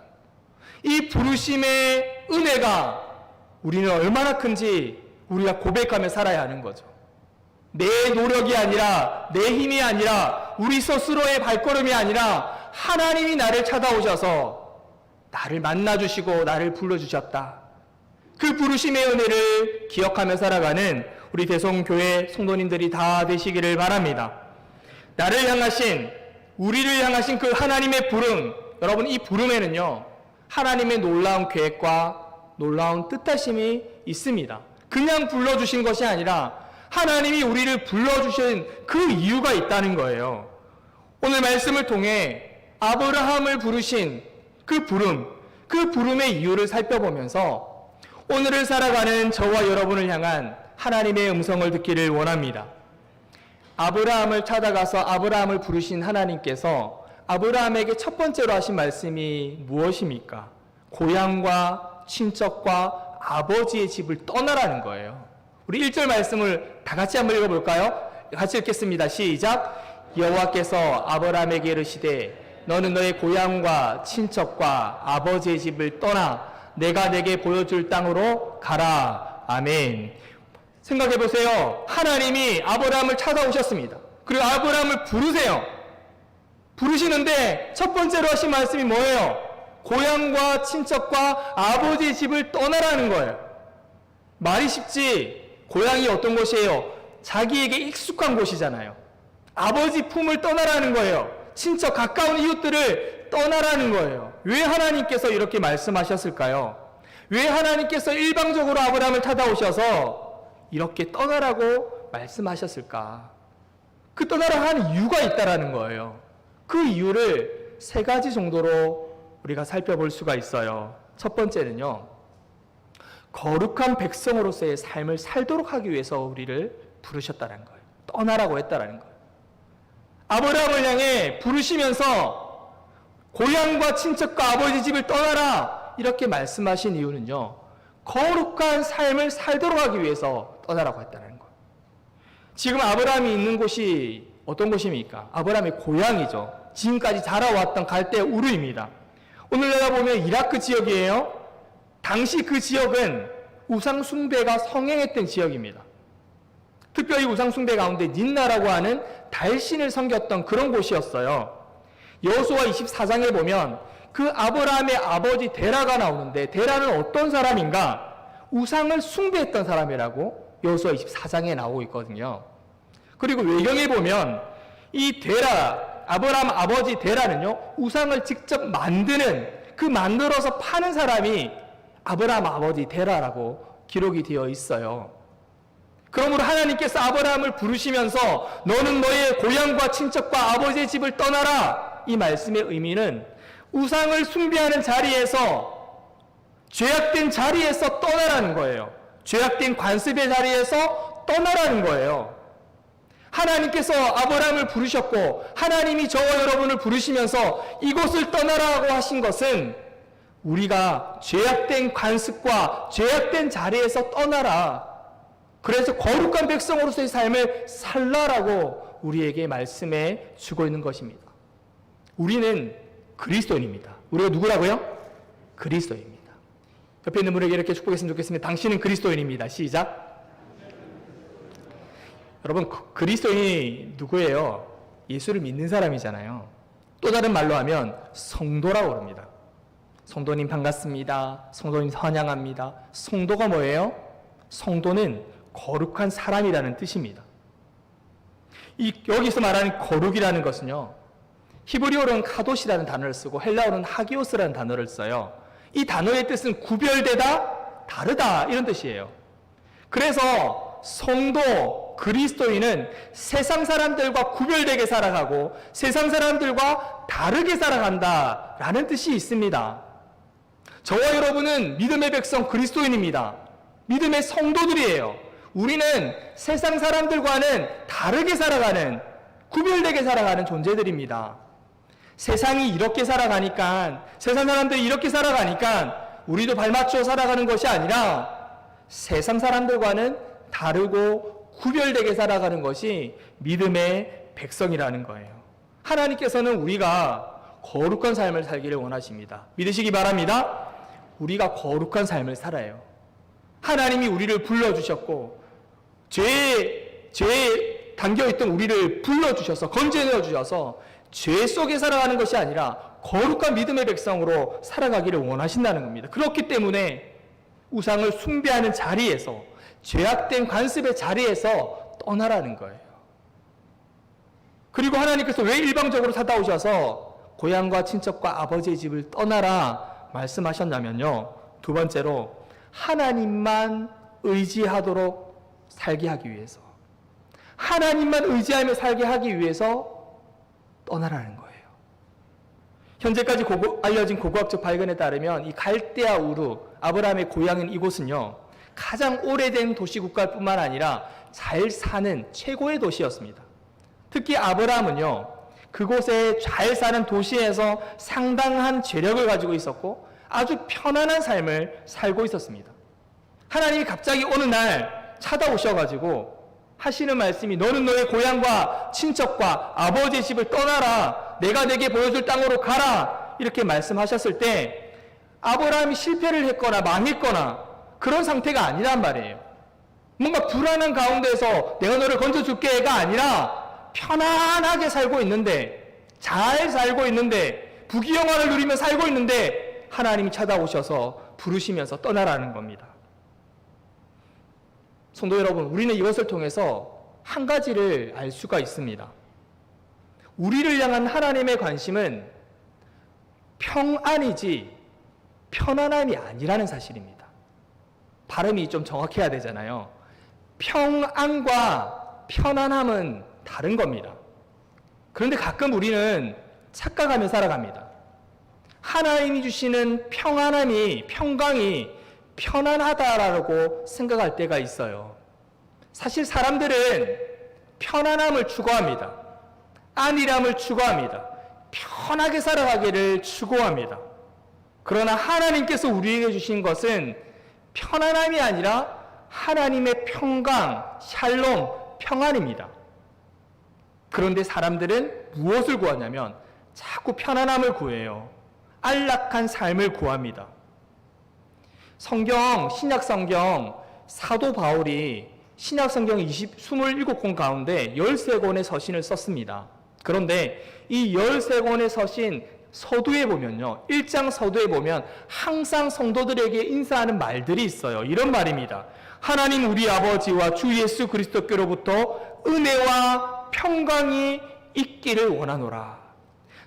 [SPEAKER 3] 이 부르심의 은혜가 우리는 얼마나 큰지 우리가 고백하며 살아야 하는 거죠. 내 노력이 아니라, 내 힘이 아니라, 우리 스스로의 발걸음이 아니라 하나님이 나를 찾아오셔서 나를 만나주시고 나를 불러주셨다. 그 부르심의 은혜를 기억하며 살아가는 우리 대성교회 성도님들이 다 되시기를 바랍니다. 나를 향하신, 우리를 향하신 그 하나님의 부름, 여러분 이 부름에는요 하나님의 놀라운 계획과 놀라운 뜻하심이 있습니다. 그냥 불러주신 것이 아니라 하나님이 우리를 불러주신 그 이유가 있다는 거예요. 오늘 말씀을 통해 아브라함을 부르신 그 부름의 이유를 살펴보면서 오늘을 살아가는 저와 여러분을 향한 하나님의 음성을 듣기를 원합니다. 아브라함을 찾아가서 아브라함을 부르신 하나님께서 아브라함에게 첫 번째로 하신 말씀이 무엇입니까? 고향과 친척과 아버지의 집을 떠나라는 거예요. 우리 1절 말씀을 다 같이 한번 읽어볼까요? 같이 읽겠습니다. 시작. 여호와께서 아브라함에게 이르시되 너는 너의 고향과 친척과 아버지의 집을 떠나 내가 내게 보여줄 땅으로 가라. 아멘. 생각해 보세요. 하나님이 아브라함을 찾아오셨습니다. 그리고 아브라함을 부르세요. 부르시는데 첫 번째로 하신 말씀이 뭐예요? 고향과 친척과 아버지의 집을 떠나라는 거예요. 말이 쉽지. 고향이 어떤 곳이에요? 자기에게 익숙한 곳이잖아요. 아버지 품을 떠나라는 거예요. 친척 가까운 이웃들을 떠나라는 거예요. 왜 하나님께서 이렇게 말씀하셨을까요? 왜 하나님께서 일방적으로 아브라함을 찾아오셔서 이렇게 떠나라고 말씀하셨을까? 그 떠나라 하는 이유가 있다라는 거예요. 그 이유를 세 가지 정도로 우리가 살펴볼 수가 있어요. 첫 번째는요, 거룩한 백성으로서의 삶을 살도록 하기 위해서 우리를 부르셨다는 거예요. 떠나라고 했다라는 거예요. 아브라함을 향해 부르시면서 고향과 친척과 아버지 집을 떠나라 이렇게 말씀하신 이유는요, 거룩한 삶을 살도록 하기 위해서 떠나라고 했다는 거예요. 지금 아브라함이 있는 곳이 어떤 곳입니까? 아브라함의 고향이죠. 지금까지 자라왔던 갈대 우르입니다. 오늘 내다보면 이라크 지역이에요. 당시 그 지역은 우상 숭배가 성행했던 지역입니다. 특별히 우상 숭배 가운데 닌나라고 하는 달신을 섬겼던 그런 곳이었어요. 여호수아 24장에 보면 그 아브라함의 아버지 데라가 나오는데 데라는 어떤 사람인가? 우상을 숭배했던 사람이라고 여호수아 24장에 나오고 있거든요. 그리고 외경에 보면 이 데라, 아브라함 아버지 데라는요, 우상을 직접 만드는, 그 만들어서 파는 사람이 아브라함 아버지 데라라고 기록이 되어 있어요. 그러므로 하나님께서 아브라함을 부르시면서 너는 너의 고향과 친척과 아버지의 집을 떠나라, 이 말씀의 의미는 우상을 숭배하는 자리에서, 죄악된 자리에서 떠나라는 거예요. 죄악된 관습의 자리에서 떠나라는 거예요. 하나님께서 아브라함을 부르셨고 하나님이 저와 여러분을 부르시면서 이곳을 떠나라고 하신 것은 우리가 죄악된 관습과 죄악된 자리에서 떠나라. 그래서 거룩한 백성으로서의 삶을 살라라고 우리에게 말씀해 주고 있는 것입니다. 우리는 그리스도인입니다. 우리가 누구라고요? 그리스도인입니다. 옆에 있는 분에게 이렇게 축복했으면 좋겠습니다. 당신은 그리스도인입니다. 시작. 여러분, 그리스도인이 누구예요? 예수를 믿는 사람이잖아요. 또 다른 말로 하면 성도라고 합니다. 성도님 반갑습니다. 성도님 환영합니다. 성도가 뭐예요? 성도는 거룩한 사람이라는 뜻입니다. 여기서 말하는 거룩이라는 것은요, 히브리어로는 카도시라는 단어를 쓰고 헬라어로는 하기오스라는 단어를 써요. 이 단어의 뜻은 구별되다, 다르다 이런 뜻이에요. 그래서 성도, 그리스도인은 세상 사람들과 구별되게 살아가고 세상 사람들과 다르게 살아간다라는 뜻이 있습니다. 저와 여러분은 믿음의 백성 그리스도인입니다. 믿음의 성도들이에요. 우리는 세상 사람들과는 다르게 살아가는, 구별되게 살아가는 존재들입니다. 세상이 이렇게 살아가니까, 세상 사람들이 이렇게 살아가니까 우리도 발맞춰 살아가는 것이 아니라 세상 사람들과는 다르고 구별되게 살아가는 것이 믿음의 백성이라는 거예요. 하나님께서는 우리가 거룩한 삶을 살기를 원하십니다. 믿으시기 바랍니다. 우리가 거룩한 삶을 살아요. 하나님이 우리를 불러주셨고 죄에 담겨있던 우리를 불러주셔서 건져내어 주셔서 죄 속에 살아가는 것이 아니라 거룩한 믿음의 백성으로 살아가기를 원하신다는 겁니다. 그렇기 때문에 우상을 숭배하는 자리에서, 죄악된 관습의 자리에서 떠나라는 거예요. 그리고 하나님께서 왜 일방적으로 찾아오셔서 고향과 친척과 아버지의 집을 떠나라 말씀하셨냐면요, 두 번째로 하나님만 의지하도록 살게 하기 위해서, 하나님만 의지하며 살게 하기 위해서 떠나라는 거예요. 현재까지 알려진 고고학적 발견에 따르면 이 갈대아 우르, 아브라함의 고향인 이곳은요, 가장 오래된 도시국가뿐만 아니라 잘 사는 최고의 도시였습니다. 특히 아브라함은요, 그곳에 잘 사는 도시에서 상당한 재력을 가지고 있었고 아주 편안한 삶을 살고 있었습니다. 하나님이 갑자기 어느 날 찾아오셔가지고 하시는 말씀이, 너는 너의 고향과 친척과 아버지의 집을 떠나라, 내가 내게 보여줄 땅으로 가라, 이렇게 말씀하셨을 때 아브라함이 실패를 했거나 망했거나 그런 상태가 아니란 말이에요. 뭔가 불안한 가운데서 내가 너를 건져줄게가 아니라 편안하게 살고 있는데, 잘 살고 있는데, 부귀영화를 누리며 살고 있는데 하나님이 찾아오셔서 부르시면서 떠나라는 겁니다. 성도 여러분, 우리는 이것을 통해서 한 가지를 알 수가 있습니다. 우리를 향한 하나님의 관심은 평안이지 편안함이 아니라는 사실입니다. 발음이 좀 정확해야 되잖아요. 평안과 편안함은 다른 겁니다. 그런데 가끔 우리는 착각하며 살아갑니다. 하나님이 주시는 평안함이, 평강이 편안하다라고 생각할 때가 있어요. 사실 사람들은 편안함을 추구합니다. 안일함을 추구합니다. 편하게 살아가기를 추구합니다. 그러나 하나님께서 우리에게 주신 것은 편안함이 아니라 하나님의 평강, 샬롬, 평안입니다. 그런데 사람들은 무엇을 구하냐면 자꾸 편안함을 구해요. 안락한 삶을 구합니다. 성경, 신약성경, 사도 바울이 신약성경 27권 가운데 13권의 서신을 썼습니다. 그런데 이 13권의 서신 서두에 보면요, 1장 서두에 보면 항상 성도들에게 인사하는 말들이 있어요. 이런 말입니다. 하나님 우리 아버지와 주 예수 그리스도께로부터 은혜와 평강이 있기를 원하노라.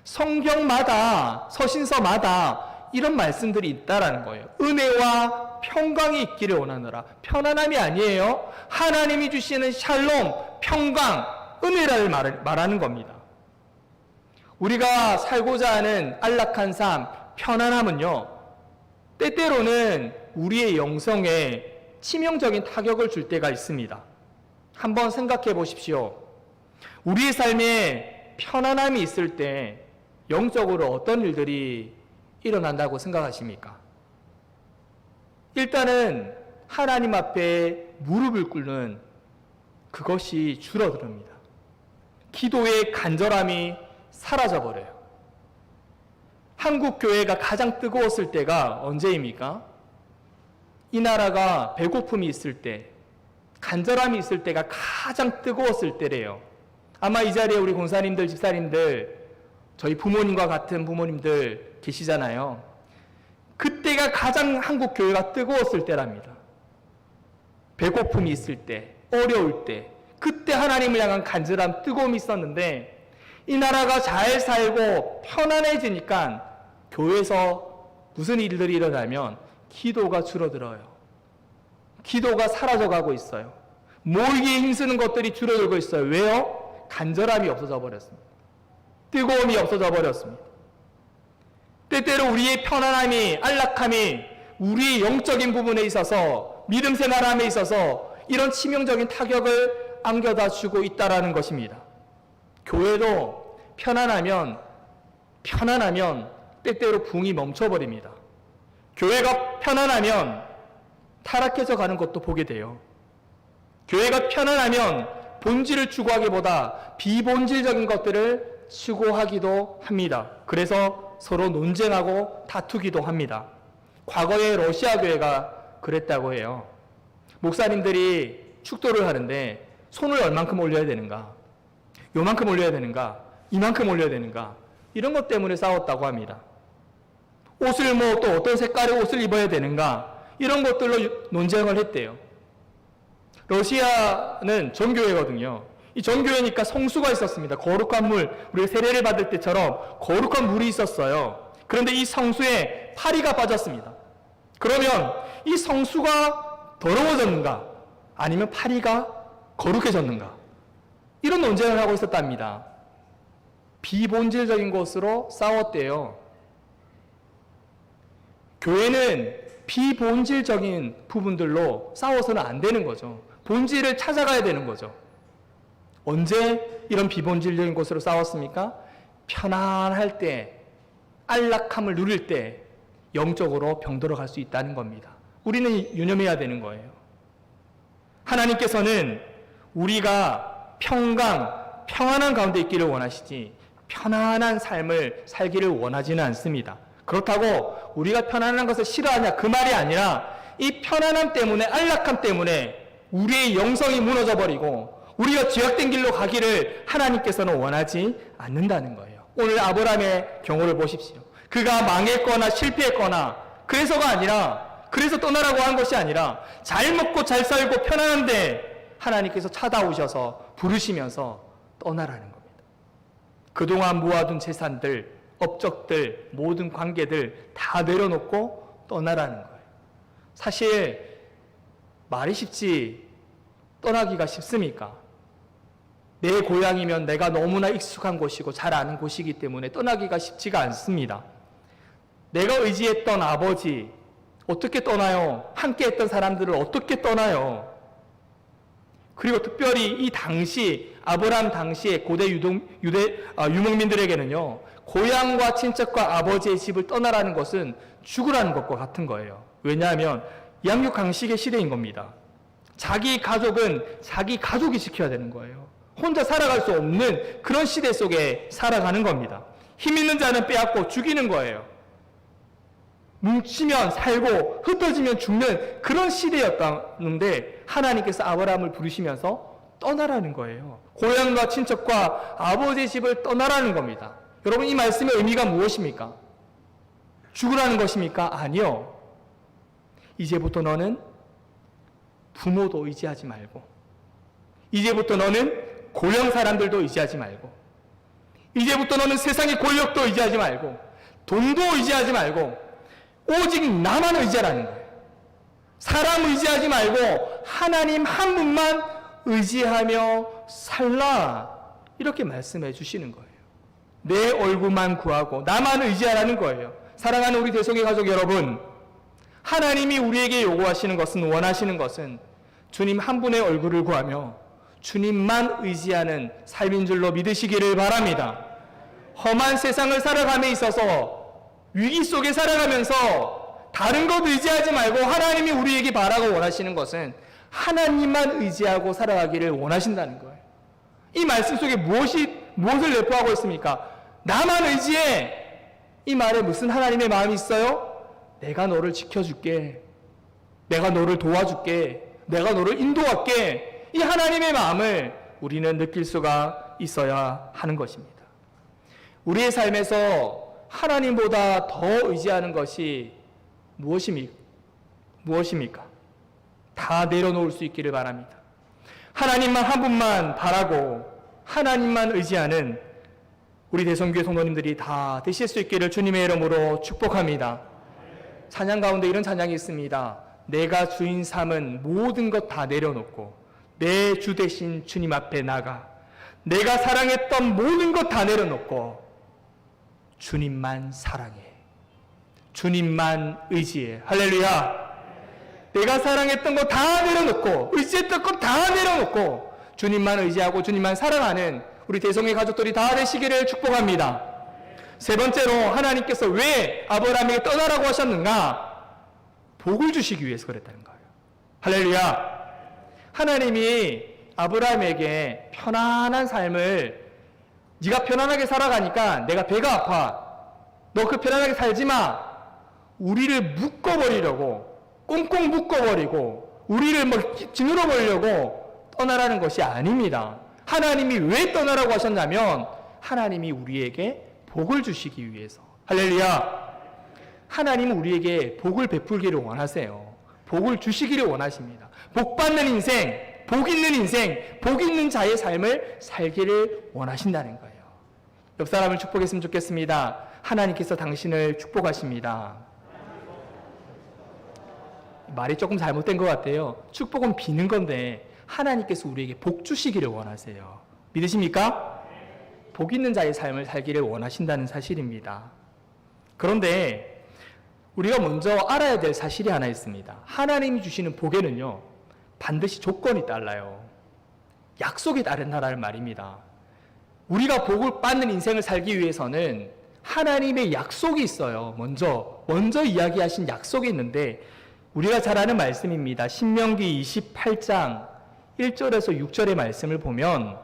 [SPEAKER 3] 성경마다, 서신서마다 이런 말씀들이 있다라는 거예요. 은혜와 평강이 있기를 원하노라. 편안함이 아니에요. 하나님이 주시는 샬롬, 평강, 은혜를 말하는 겁니다. 우리가 살고자 하는 안락한 삶, 편안함은요, 때때로는 우리의 영성에 치명적인 타격을 줄 때가 있습니다. 한번 생각해 보십시오. 우리의 삶에 편안함이 있을 때 영적으로 어떤 일들이 일어난다고 생각하십니까? 일단은 하나님 앞에 무릎을 꿇는 그것이 줄어듭니다. 기도의 간절함이 사라져버려요. 한국 교회가 가장 뜨거웠을 때가 언제입니까? 이 나라가 배고픔이 있을 때, 간절함이 있을 때가 가장 뜨거웠을 때래요. 아마 이 자리에 우리 권사님들, 집사님들, 저희 부모님과 같은 부모님들 계시잖아요. 그때가 가장 한국 교회가 뜨거웠을 때랍니다. 배고픔이 있을 때, 어려울 때, 그때 하나님을 향한 간절함, 뜨거움이 있었는데 이 나라가 잘 살고 편안해지니까 교회에서 무슨 일들이 일어나면 기도가 줄어들어요. 기도가 사라져가고 있어요. 모이기에 힘쓰는 것들이 줄어들고 있어요. 왜요? 간절함이 없어져 버렸습니다. 뜨거움이 없어져 버렸습니다. 때때로 우리의 편안함이, 안락함이 우리의 영적인 부분에 있어서, 믿음 생활함에 있어서 이런 치명적인 타격을 안겨다 주고 있다라는 것입니다. 교회도 편안하면 때때로 붕이 멈춰버립니다. 교회가 편안하면 타락해져 가는 것도 보게 돼요. 교회가 편안하면 본질을 추구하기보다 비본질적인 것들을 추구하기도 합니다. 그래서 서로 논쟁하고 다투기도 합니다. 과거에 러시아 교회가 그랬다고 해요. 목사님들이 축도를 하는데 손을 얼만큼 올려야 되는가, 요만큼 올려야 되는가, 이만큼 올려야 되는가, 이런 것 때문에 싸웠다고 합니다. 옷을 또 어떤 색깔의 옷을 입어야 되는가, 이런 것들로 논쟁을 했대요. 러시아는 정교회거든요. 이 정교회니까 성수가 있었습니다. 거룩한 물, 우리가 세례를 받을 때처럼 거룩한 물이 있었어요. 그런데 이 성수에 파리가 빠졌습니다. 그러면 이 성수가 더러워졌는가, 아니면 파리가 거룩해졌는가, 이런 논쟁을 하고 있었답니다. 비본질적인 것으로 싸웠대요. 교회는 비본질적인 부분들로 싸워서는 안 되는 거죠. 본질을 찾아가야 되는 거죠. 언제 이런 비본질적인 것으로 싸웠습니까? 편안할 때, 안락함을 누릴 때 영적으로 병들어 갈 수 있다는 겁니다. 우리는 유념해야 되는 거예요. 하나님께서는 우리가 평안한 가운데 있기를 원하시지 편안한 삶을 살기를 원하지는 않습니다. 그렇다고 우리가 편안한 것을 싫어하냐, 그 말이 아니라 이 편안함 때문에, 안락함 때문에 우리의 영성이 무너져 버리고 우리가 죄악된 길로 가기를 하나님께서는 원하지 않는다는 거예요. 오늘 아브라함의 경우를 보십시오. 그가 망했거나 실패했거나 그래서가 아니라, 그래서 떠나라고 한 것이 아니라 잘 먹고 잘 살고 편안한데 하나님께서 찾아오셔서 부르시면서 떠나라는 겁니다. 그동안 모아둔 재산들, 업적들, 모든 관계들 다 내려놓고 떠나라는 거예요. 사실 말이 쉽지 떠나기가 쉽습니까? 내 고향이면 내가 너무나 익숙한 곳이고 잘 아는 곳이기 때문에 떠나기가 쉽지가 않습니다. 내가 의지했던 아버지 어떻게 떠나요? 함께 했던 사람들을 어떻게 떠나요? 그리고 특별히 이 당시, 아브라함 당시에 고대 유목민들에게는요, 고향과 친척과 아버지의 집을 떠나라는 것은 죽으라는 것과 같은 거예요. 왜냐하면 양육강식의 시대인 겁니다. 자기 가족은 자기 가족이 지켜야 되는 거예요. 혼자 살아갈 수 없는 그런 시대 속에 살아가는 겁니다. 힘 있는 자는 빼앗고 죽이는 거예요. 뭉치면 살고 흩어지면 죽는 그런 시대였다는데 하나님께서 아브라함을 부르시면서 떠나라는 거예요. 고향과 친척과 아버지의 집을 떠나라는 겁니다. 여러분, 이 말씀의 의미가 무엇입니까? 죽으라는 것입니까? 아니요. 이제부터 너는 부모도 의지하지 말고, 이제부터 너는 고향 사람들도 의지하지 말고, 이제부터 너는 세상의 권력도 의지하지 말고, 돈도 의지하지 말고, 오직 나만 의지하라는 거예요. 사람 의지하지 말고 하나님 한 분만 의지하며 살라, 이렇게 말씀해 주시는 거예요. 내 얼굴만 구하고 나만 의지하라는 거예요. 사랑하는 우리 대속의 가족 여러분, 하나님이 우리에게 요구하시는 것은, 원하시는 것은 주님 한 분의 얼굴을 구하며 주님만 의지하는 삶인 줄로 믿으시기를 바랍니다. 험한 세상을 살아감에 있어서 위기 속에 살아가면서 다른 것 의지하지 말고 하나님이 우리에게 바라고 원하시는 것은 하나님만 의지하고 살아가기를 원하신다는 거예요. 이 말씀 속에 무엇을 내포하고 있습니까? 나만 의지해. 이 말에 무슨 하나님의 마음이 있어요? 내가 너를 지켜줄게. 내가 너를 도와줄게. 내가 너를 인도할게. 이 하나님의 마음을 우리는 느낄 수가 있어야 하는 것입니다. 우리의 삶에서 하나님보다 더 의지하는 것이 무엇입니까? 다 내려놓을 수 있기를 바랍니다. 하나님만 한 분만 바라고 하나님만 의지하는 우리 대성교회 성도님들이 다 되실 수 있기를 주님의 이름으로 축복합니다. 찬양 가운데 이런 찬양이 있습니다. 내가 주인 삼은 모든 것 다 내려놓고 내 주 대신 주님 앞에 나가 내가 사랑했던 모든 것 다 내려놓고 주님만 사랑해. 주님만 의지해. 할렐루야. 내가 사랑했던 거 다 내려놓고 의지했던 것 다 내려놓고 주님만 의지하고 주님만 사랑하는 우리 대성의 가족들이 다 되시기를 축복합니다. 세 번째로 하나님께서 왜 아브라함에게 떠나라고 하셨는가? 복을 주시기 위해서 그랬다는 거예요. 할렐루야. 하나님이 아브라함에게 편안한 삶을 네가 편안하게 살아가니까 내가 배가 아파. 너 그 편안하게 살지 마. 우리를 묶어버리려고 꽁꽁 묶어버리고 우리를 짓누러 버리려고 떠나라는 것이 아닙니다. 하나님이 왜 떠나라고 하셨냐면 하나님이 우리에게 복을 주시기 위해서. 할렐루야. 하나님은 우리에게 복을 베풀기를 원하세요. 복을 주시기를 원하십니다. 복 받는 인생, 복 있는 인생, 복 있는 자의 삶을 살기를 원하신다는 거예요. 옆 사람을 축복했으면 좋겠습니다. 하나님께서 당신을 축복하십니다. 말이 조금 잘못된 것 같아요. 축복은 비는 건데 하나님께서 우리에게 복 주시기를 원하세요. 믿으십니까? 복 있는 자의 삶을 살기를 원하신다는 사실입니다. 그런데 우리가 먼저 알아야 될 사실이 하나 있습니다. 하나님이 주시는 복에는요, 반드시 조건이 달라요. 약속이 따른다는 말입니다. 우리가 복을 받는 인생을 살기 위해서는 하나님의 약속이 있어요. 먼저 이야기하신 약속이 있는데 우리가 잘 아는 말씀입니다. 신명기 28장 1절에서 6절의 말씀을 보면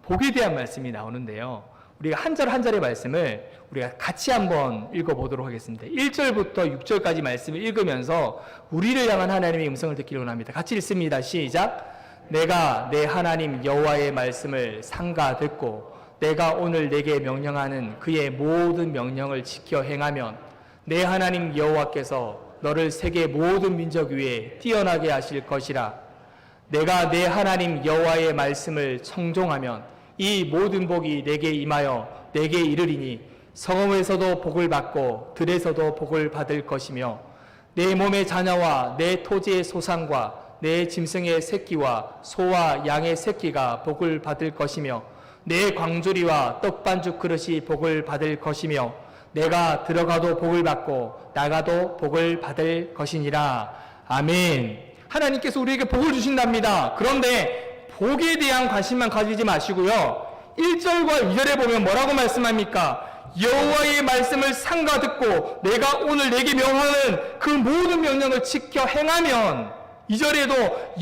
[SPEAKER 3] 복에 대한 말씀이 나오는데요. 우리가 한 절 한 절의 말씀을 우리가 같이 한번 읽어보도록 하겠습니다. 1절부터 6절까지 말씀을 읽으면서 우리를 향한 하나님의 음성을 듣기를 원합니다. 같이 읽습니다. 시작. 내가 내 하나님 여호와의 말씀을 삼가 듣고 내가 오늘 내게 명령하는 그의 모든 명령을 지켜 행하면 내 하나님 여호와께서 너를 세계 모든 민족 위에 뛰어나게 하실 것이라. 내가 내 하나님 여호와의 말씀을 청종하면 이 모든 복이 내게 임하여 내게 이르리니 성읍에서도 복을 받고 들에서도 복을 받을 것이며 내 몸의 자녀와 내 토지의 소산과 내 짐승의 새끼와 소와 양의 새끼가 복을 받을 것이며 내 광주리와 떡반죽 그릇이 복을 받을 것이며 내가 들어가도 복을 받고 나가도 복을 받을 것이니라. 아멘. 하나님께서 우리에게 복을 주신답니다. 그런데 복에 대한 관심만 가지지 마시고요. 1절과 2절에 보면 뭐라고 말씀합니까? 여호와의 말씀을 삼가 듣고 내가 오늘 내게 명하는 그 모든 명령을 지켜 행하면 2절에도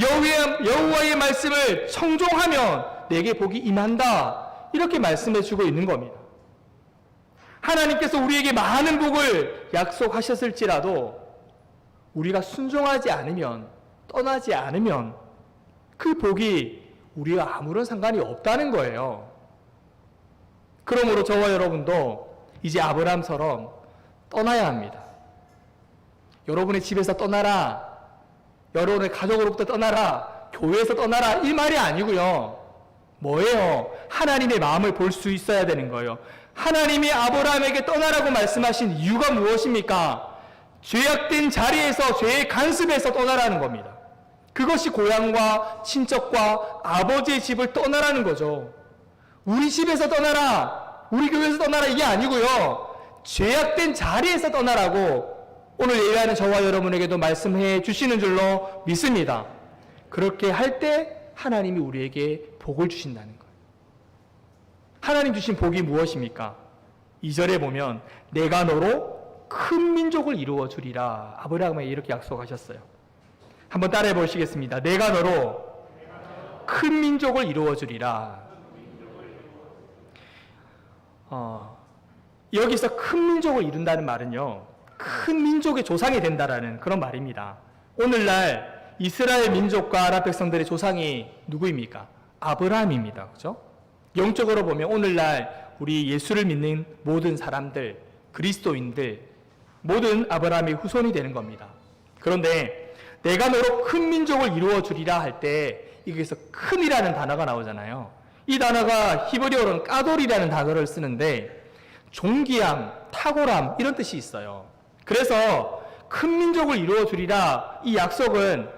[SPEAKER 3] 여호와의 말씀을 청종하면 내게 복이 임한다. 이렇게 말씀해 주고 있는 겁니다. 하나님께서 우리에게 많은 복을 약속하셨을지라도 우리가 순종하지 않으면, 떠나지 않으면 그 복이 우리와 아무런 상관이 없다는 거예요. 그러므로 저와 여러분도 이제 아브라함처럼 떠나야 합니다. 여러분의 집에서 떠나라, 여러분의 가족으로부터 떠나라, 교회에서 떠나라, 이 말이 아니고요. 뭐예요? 하나님의 마음을 볼 수 있어야 되는 거예요. 하나님이 아브라함에게 떠나라고 말씀하신 이유가 무엇입니까? 죄악된 자리에서, 죄의 간습에서 떠나라는 겁니다. 그것이 고향과 친척과 아버지의 집을 떠나라는 거죠. 우리 집에서 떠나라, 우리 교회에서 떠나라, 이게 아니고요. 죄악된 자리에서 떠나라고 오늘 예배하는 저와 여러분에게도 말씀해 주시는 줄로 믿습니다. 그렇게 할 때 하나님이 우리에게 복을 주신다는 거예요. 하나님 주신 복이 무엇입니까? 2절에 보면 내가 너로 큰 민족을 이루어 주리라. 아브라함에게 이렇게 약속하셨어요. 한번 따라해 보시겠습니다. 내가 너로 큰 민족을 이루어 주리라. 여기서 큰 민족을 이룬다는 말은요, 큰 민족의 조상이 된다라는 그런 말입니다. 오늘날 이스라엘 민족과 아랍 백성들의 조상이 누구입니까? 아브라함입니다. 그죠? 영적으로 보면 오늘날 우리 예수를 믿는 모든 사람들, 그리스도인들, 모든 아브라함의 후손이 되는 겁니다. 그런데 내가 너로 큰 민족을 이루어 주리라 할 때 여기서 큰이라는 단어가 나오잖아요. 이 단어가 히브리어로는 까돌이라는 단어를 쓰는데 존귀함, 탁월함 이런 뜻이 있어요. 그래서 큰 민족을 이루어 주리라 이 약속은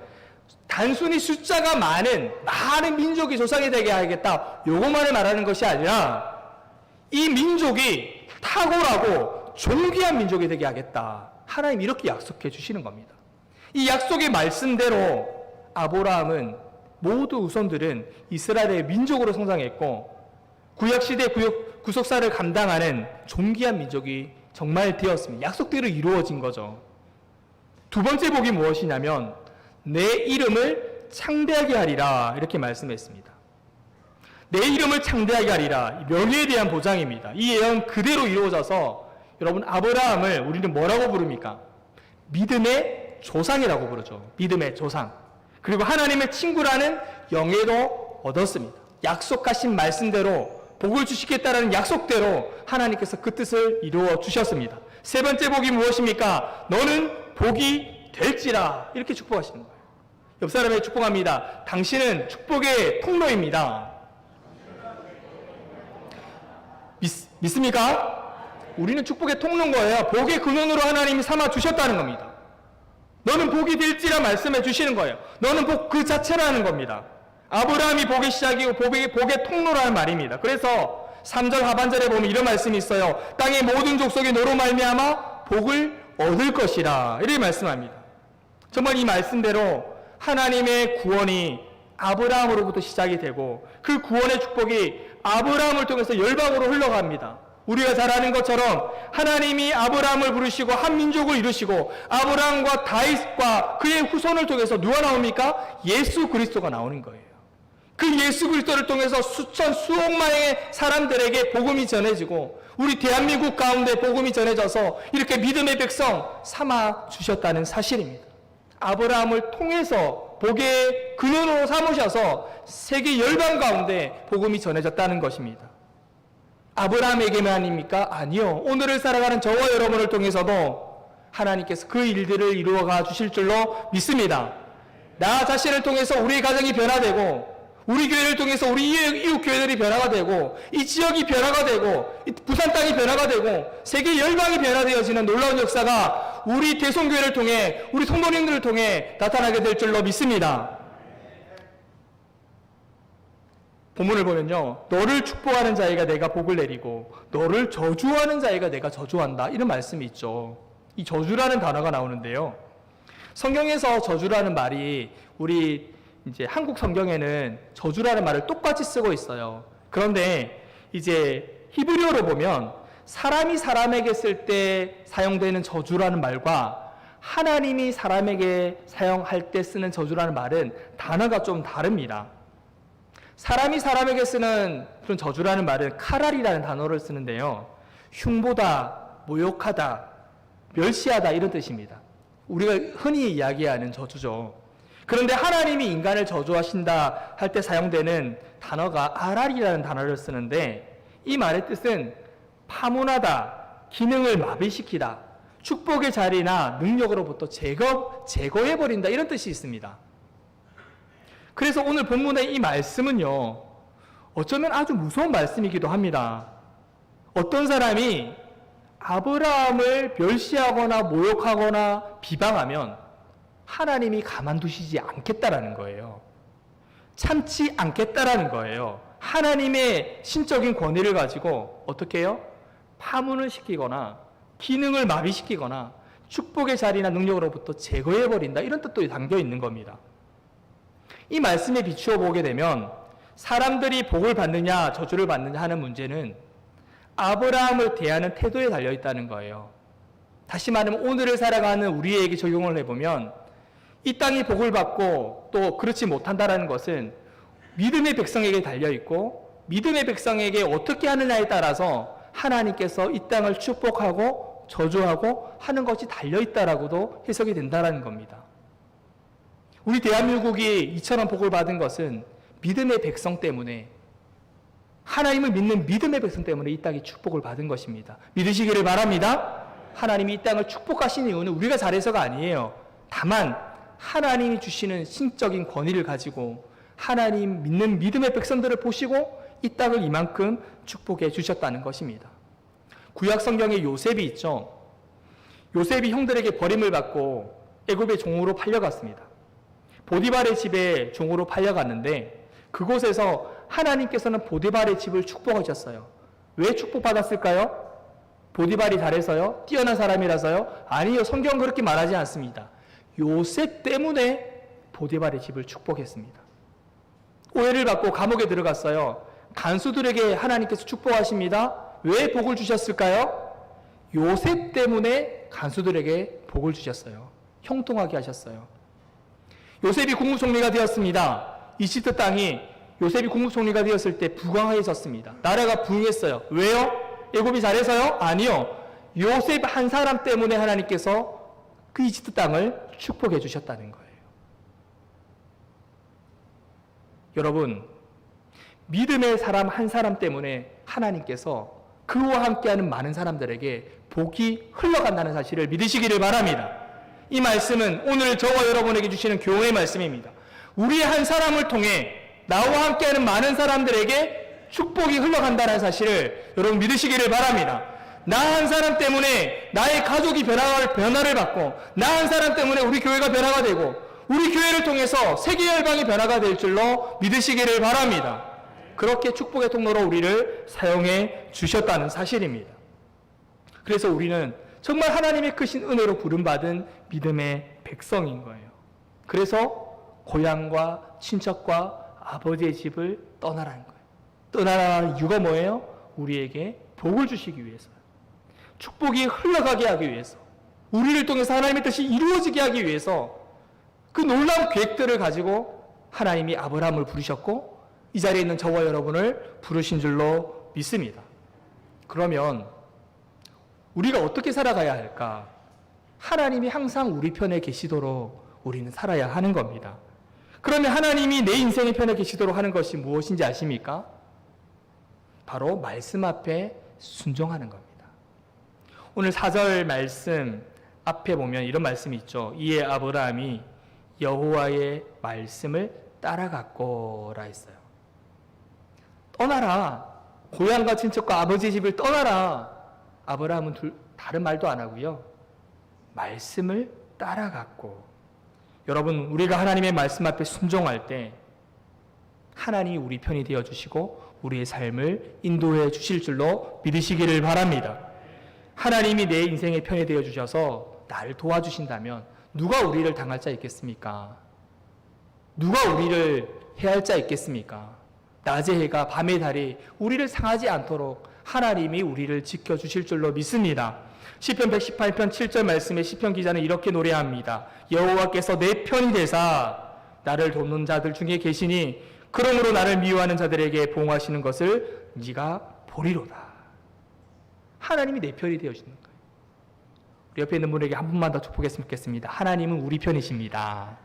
[SPEAKER 3] 단순히 숫자가 많은 민족이 조상이 되게 하겠다 요것만을 말하는 것이 아니라 이 민족이 탁월하고 존귀한 민족이 되게 하겠다. 하나님 이렇게 약속해 주시는 겁니다. 이 약속의 말씀대로 아브라함은 모두 후손들은 이스라엘의 민족으로 성장했고 구약시대 구속사를 감당하는 존귀한 민족이 정말 되었습니다. 약속대로 이루어진 거죠. 두 번째 복이 무엇이냐면 내 이름을 창대하게 하리라 이렇게 말씀했습니다. 내 이름을 창대하게 하리라 명예에 대한 보장입니다. 이 예언 그대로 이루어져서 여러분 아브라함을 우리는 뭐라고 부릅니까? 믿음의 조상이라고 부르죠. 믿음의 조상. 그리고 하나님의 친구라는 영예도 얻었습니다. 약속하신 말씀대로 복을 주시겠다라는 약속대로 하나님께서 그 뜻을 이루어 주셨습니다. 세 번째 복이 무엇입니까? 너는 복이 될지라 이렇게 축복하시는 거예요. 옆 사람에게 축복합니다. 당신은 축복의 통로입니다. 믿습니까? 우리는 축복의 통로인 거예요. 복의 근원으로 하나님이 삼아 주셨다는 겁니다. 너는 복이 될지라 말씀해 주시는 거예요. 너는 복 그 자체라는 겁니다. 아브라함이 복의 시작이고 복의 통로라는 말입니다. 그래서 3절 하반절에 보면 이런 말씀이 있어요. 땅의 모든 족속이 너로 말미암아 복을 얻을 것이라 이렇게 말씀합니다. 정말 이 말씀대로 하나님의 구원이 아브라함으로부터 시작이 되고 그 구원의 축복이 아브라함을 통해서 열방으로 흘러갑니다. 우리가 잘 아는 것처럼 하나님이 아브라함을 부르시고 한 민족을 이루시고 아브라함과 다윗과 그의 후손을 통해서 누가 나옵니까? 예수 그리스도가 나오는 거예요. 그 예수 그리스도를 통해서 수억만의 사람들에게 복음이 전해지고 우리 대한민국 가운데 복음이 전해져서 이렇게 믿음의 백성 삼아 주셨다는 사실입니다. 아브라함을 통해서 복의 근원으로 삼으셔서 세계 열방 가운데 복음이 전해졌다는 것입니다. 아브라함에게만입니까? 아니요. 오늘을 살아가는 저와 여러분을 통해서도 하나님께서 그 일들을 이루어가 주실 줄로 믿습니다. 나 자신을 통해서 우리 가정이 변화되고 우리 교회를 통해서 우리 이웃 교회들이 변화가 되고 이 지역이 변화가 되고 이 부산 땅이 변화가 되고 세계 열방이 변화되어지는 놀라운 역사가 우리 대성교회를 통해 우리 성도님들을 통해 나타나게 될 줄로 믿습니다. 본문을 보면요, 너를 축복하는 자에게 내가 복을 내리고 너를 저주하는 자에게 내가 저주한다 이런 말씀이 있죠. 이 저주라는 단어가 나오는데요, 성경에서 저주라는 말이 우리 이제 한국 성경에는 저주라는 말을 똑같이 쓰고 있어요. 그런데 이제 히브리어로 보면 사람이 사람에게 쓸 때 사용되는 저주라는 말과 하나님이 사람에게 사용할 때 쓰는 저주라는 말은 단어가 좀 다릅니다. 사람이 사람에게 쓰는 그런 저주라는 말은 카랄이라는 단어를 쓰는데요, 흉보다, 모욕하다, 멸시하다 이런 뜻입니다. 우리가 흔히 이야기하는 저주죠. 그런데 하나님이 인간을 저주하신다 할 때 사용되는 단어가 아랄이라는 단어를 쓰는데 이 말의 뜻은 파문하다, 기능을 마비시키다, 축복의 자리나 능력으로부터 제거해버린다 이런 뜻이 있습니다. 그래서 오늘 본문의 이 말씀은요, 어쩌면 아주 무서운 말씀이기도 합니다. 어떤 사람이 아브라함을 멸시하거나 모욕하거나 비방하면 하나님이 가만두시지 않겠다라는 거예요. 참지 않겠다라는 거예요. 하나님의 신적인 권위를 가지고 어떻게 해요? 파문을 시키거나 기능을 마비시키거나 축복의 자리나 능력으로부터 제거해버린다 이런 뜻도 담겨 있는 겁니다. 이 말씀에 비추어 보게 되면 사람들이 복을 받느냐 저주를 받느냐 하는 문제는 아브라함을 대하는 태도에 달려 있다는 거예요. 다시 말하면 오늘을 살아가는 우리에게 적용을 해보면 이 땅이 복을 받고 또 그렇지 못한다는 것은 믿음의 백성에게 달려 있고 믿음의 백성에게 어떻게 하느냐에 따라서 하나님께서 이 땅을 축복하고 저주하고 하는 것이 달려 있다라고도 해석이 된다는 겁니다. 우리 대한민국이 이처럼 복을 받은 것은 믿음의 백성 때문에, 하나님을 믿는 믿음의 백성 때문에 이 땅이 축복을 받은 것입니다. 믿으시기를 바랍니다. 하나님이 이 땅을 축복하신 이유는 우리가 잘해서가 아니에요. 다만 하나님이 주시는 신적인 권위를 가지고 하나님 믿는 믿음의 백성들을 보시고 이 땅을 이만큼 축복해 주셨다는 것입니다. 구약 성경에 요셉이 있죠. 요셉이 형들에게 버림을 받고 애굽의 종으로 팔려갔습니다. 보디발의 집에 종으로 팔려갔는데 그곳에서 하나님께서는 보디발의 집을 축복하셨어요. 왜 축복받았을까요? 보디발이 잘해서요? 뛰어난 사람이라서요? 아니요. 성경은 그렇게 말하지 않습니다. 요셉 때문에 보디발의 집을 축복했습니다. 오해를 받고 감옥에 들어갔어요. 간수들에게 하나님께서 축복하십니다. 왜 복을 주셨을까요? 요셉 때문에 간수들에게 복을 주셨어요. 형통하게 하셨어요. 요셉이 국무총리가 되었습니다. 이집트 땅이 요셉이 국무총리가 되었을 때 부강해졌습니다. 나라가 부흥했어요. 왜요? 애굽이 잘해서요? 아니요. 요셉 한 사람 때문에 하나님께서 그 이집트 땅을 축복해 주셨다는 거예요. 여러분, 믿음의 사람 한 사람 때문에 하나님께서 그와 함께하는 많은 사람들에게 복이 흘러간다는 사실을 믿으시기를 바랍니다. 이 말씀은 오늘 저와 여러분에게 주시는 교훈의 말씀입니다. 우리 한 사람을 통해 나와 함께하는 많은 사람들에게 축복이 흘러간다는 사실을 여러분 믿으시기를 바랍니다. 나 한 사람 때문에 나의 가족이 변화를 받고 나 한 사람 때문에 우리 교회가 변화가 되고 우리 교회를 통해서 세계 열방이 변화가 될 줄로 믿으시기를 바랍니다. 그렇게 축복의 통로로 우리를 사용해 주셨다는 사실입니다. 그래서 우리는 정말 하나님의 크신 은혜로 부름받은 믿음의 백성인 거예요. 그래서 고향과 친척과 아버지의 집을 떠나라는 거예요. 떠나라는 이유가 뭐예요? 우리에게 복을 주시기 위해서요. 축복이 흘러가게 하기 위해서, 우리를 통해서 하나님의 뜻이 이루어지게 하기 위해서 그 놀라운 계획들을 가지고 하나님이 아브라함을 부르셨고 이 자리에 있는 저와 여러분을 부르신 줄로 믿습니다. 그러면 우리가 어떻게 살아가야 할까? 하나님이 항상 우리 편에 계시도록 우리는 살아야 하는 겁니다. 그러면 하나님이 내 인생의 편에 계시도록 하는 것이 무엇인지 아십니까? 바로 말씀 앞에 순종하는 겁니다. 오늘 4절 말씀 앞에 보면 이런 말씀이 있죠. 이에 아브라함이 여호와의 말씀을 따라갔고라 했어요. 떠나라. 고향과 친척과 아버지의 집을 떠나라. 아브라함은 다른 말도 안 하고요. 말씀을 따라갔고. 여러분, 우리가 하나님의 말씀 앞에 순종할 때 하나님이 우리 편이 되어주시고 우리의 삶을 인도해 주실 줄로 믿으시기를 바랍니다. 하나님이 내 인생의 편이 되어주셔서 나를 도와주신다면 누가 우리를 당할 자 있겠습니까? 누가 우리를 해할 자 있겠습니까? 낮의 해가 밤의 달이 우리를 상하지 않도록 하나님이 우리를 지켜주실 줄로 믿습니다. 시편 118편 7절 말씀에 시편 기자는 이렇게 노래합니다. 여호와께서 내 편이 되사 나를 돕는 자들 중에 계시니 그러므로 나를 미워하는 자들에게 보응하시는 것을 네가 보리로다. 하나님이 내 편이 되어주는 거예요. 우리 옆에 있는 분에게 한 분만 더 축복했으면 좋겠습니다. 하나님은 우리 편이십니다.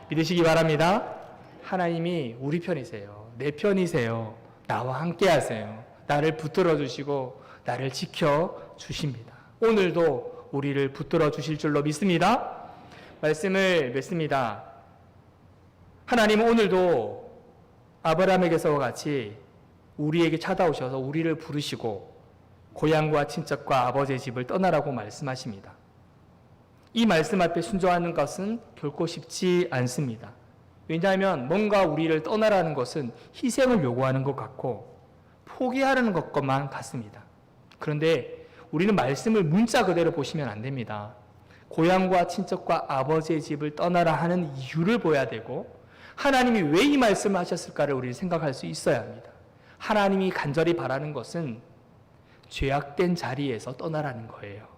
[SPEAKER 3] 믿으시기 바랍니다. 하나님이 우리 편이세요. 내 편이세요. 나와 함께 하세요. 나를 붙들어 주시고 나를 지켜 주십니다. 오늘도 우리를 붙들어 주실 줄로 믿습니다. 말씀을 맺습니다. 하나님은 오늘도 아브라함에게서와 같이 우리에게 찾아오셔서 우리를 부르시고 고향과 친척과 아버지의 집을 떠나라고 말씀하십니다. 이 말씀 앞에 순종하는 것은 결코 쉽지 않습니다. 왜냐하면 뭔가 우리를 떠나라는 것은 희생을 요구하는 것 같고 포기하라는 것만 같습니다. 그런데 우리는 말씀을 문자 그대로 보시면 안 됩니다. 고향과 친척과 아버지의 집을 떠나라 하는 이유를 보아야 되고 하나님이 왜 이 말씀을 하셨을까를 우리는 생각할 수 있어야 합니다. 하나님이 간절히 바라는 것은 죄악된 자리에서 떠나라는 거예요.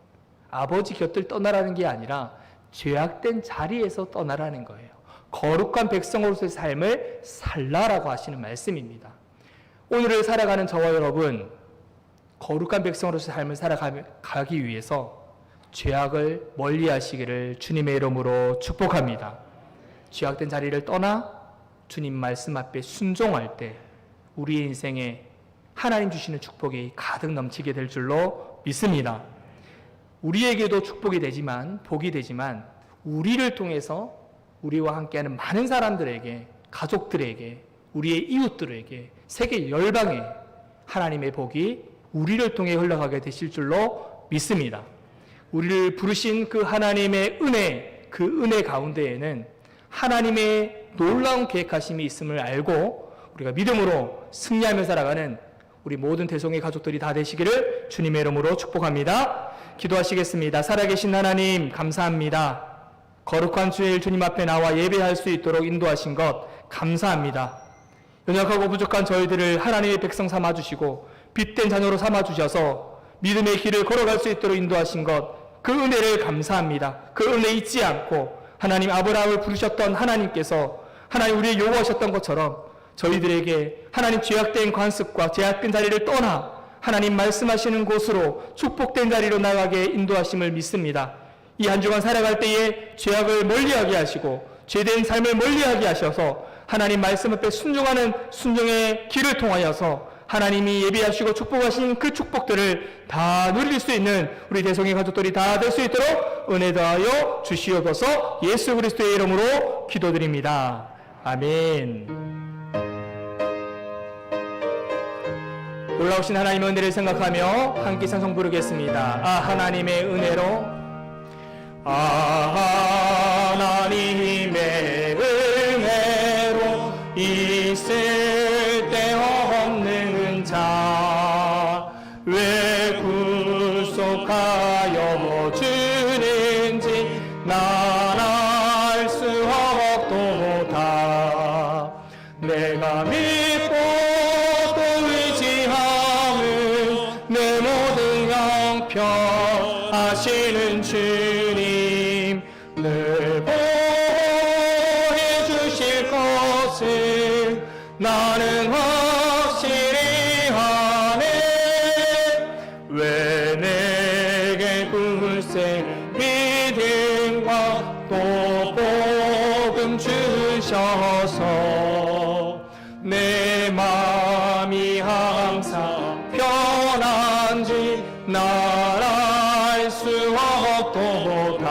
[SPEAKER 3] 아버지 곁을 떠나라는 게 아니라 죄악된 자리에서 떠나라는 거예요. 거룩한 백성으로서의 삶을 살라라고 하시는 말씀입니다. 오늘을 살아가는 저와 여러분, 거룩한 백성으로서의 삶을 살아가기 위해서 죄악을 멀리 하시기를 주님의 이름으로 축복합니다. 죄악된 자리를 떠나 주님 말씀 앞에 순종할 때 우리의 인생에 하나님 주시는 축복이 가득 넘치게 될 줄로 믿습니다. 우리에게도 축복이 되지만, 복이 되지만, 우리를 통해서 우리와 함께하는 많은 사람들에게, 가족들에게, 우리의 이웃들에게, 세계 열방에 하나님의 복이 우리를 통해 흘러가게 되실 줄로 믿습니다. 우리를 부르신 그 하나님의 은혜, 그 은혜 가운데에는 하나님의 놀라운 계획하심이 있음을 알고 우리가 믿음으로 승리하며 살아가는 우리 모든 대성의 가족들이 다 되시기를 주님의 이름으로 축복합니다. 기도하시겠습니다. 살아계신 하나님 감사합니다. 거룩한 주일 주님 앞에 나와 예배할 수 있도록 인도하신 것 감사합니다. 연약하고 부족한 저희들을 하나님의 백성 삼아주시고 빛된 자녀로 삼아주셔서 믿음의 길을 걸어갈 수 있도록 인도하신 것, 그 은혜를 감사합니다. 그 은혜 잊지 않고 하나님 아브라함을 부르셨던 하나님께서 하나님 우리를 요구하셨던 것처럼 저희들에게 하나님 죄악된 관습과 죄악된 자리를 떠나 하나님 말씀하시는 곳으로 축복된 자리로 나가게 인도하심을 믿습니다. 이 한 주간 살아갈 때에 죄악을 멀리하게 하시고 죄된 삶을 멀리하게 하셔서 하나님 말씀 앞에 순종하는 순종의 길을 통하여서 하나님이 예비하시고 축복하신 그 축복들을 다 누릴 수 있는 우리 대성의 가족들이 다 될 수 있도록 은혜 더하여 주시옵소서. 예수 그리스도의 이름으로 기도드립니다. 아멘. 놀라우신 하나님의 은혜를 생각하며 함께 찬송 부르겠습니다. 아 하나님의 은혜로, 아 하나님의 은혜로 있을 데 없는 자 왜 구속하여 주는지 난 알 수 없도다. 내가 믿고 또 의지함은 내 모든 형편 하시는 주님 늘 보호해 주실 것을 나는 확실히 하네. 왜 내게 굳세 믿음과 또 복음 주셔서 내 마음이 항상 편한지 날 알 수 없도다.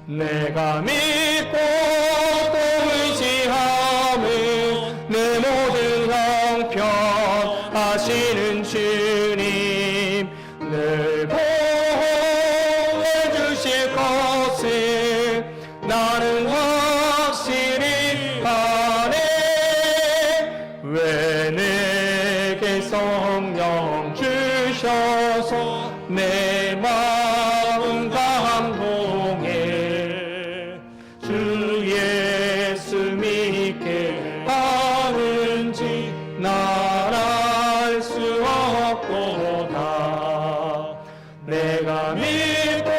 [SPEAKER 3] 내가 믿고 또 의지함은 내 모든 형편 하시는 주님 늘 보호해 주실 것을 나는 확실히 아네. 왜 내게 성령 주셔서 내 마음 감동해 주 예수 믿게 하는지 날 알 수 없도다. 내가 믿고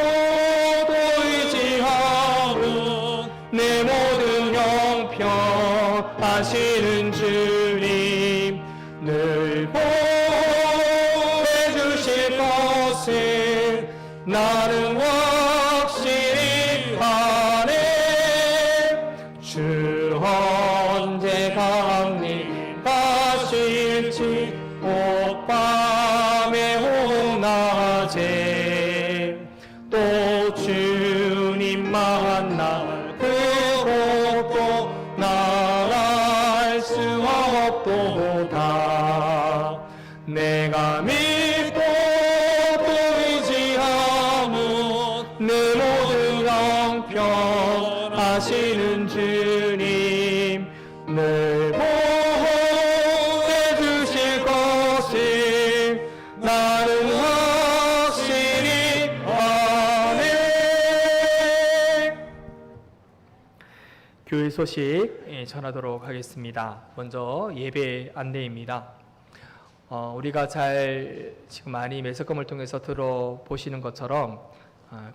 [SPEAKER 3] 또 의지하는 내 모든 형편 하시는 주님 늘 보호해 주실 것을 나는 확실히 아네. 주 언제 강림하실지 오밤에 오낮에 또 주님 만날 그곳도 날 알 수 없도다. 내가 믿고 또 의지함은 교회 소식 전하도록 하겠습니다. 먼저 예배 안내입니다. 우리가 잘 지금 많이 매스컴을 통해서 들어보시는 것처럼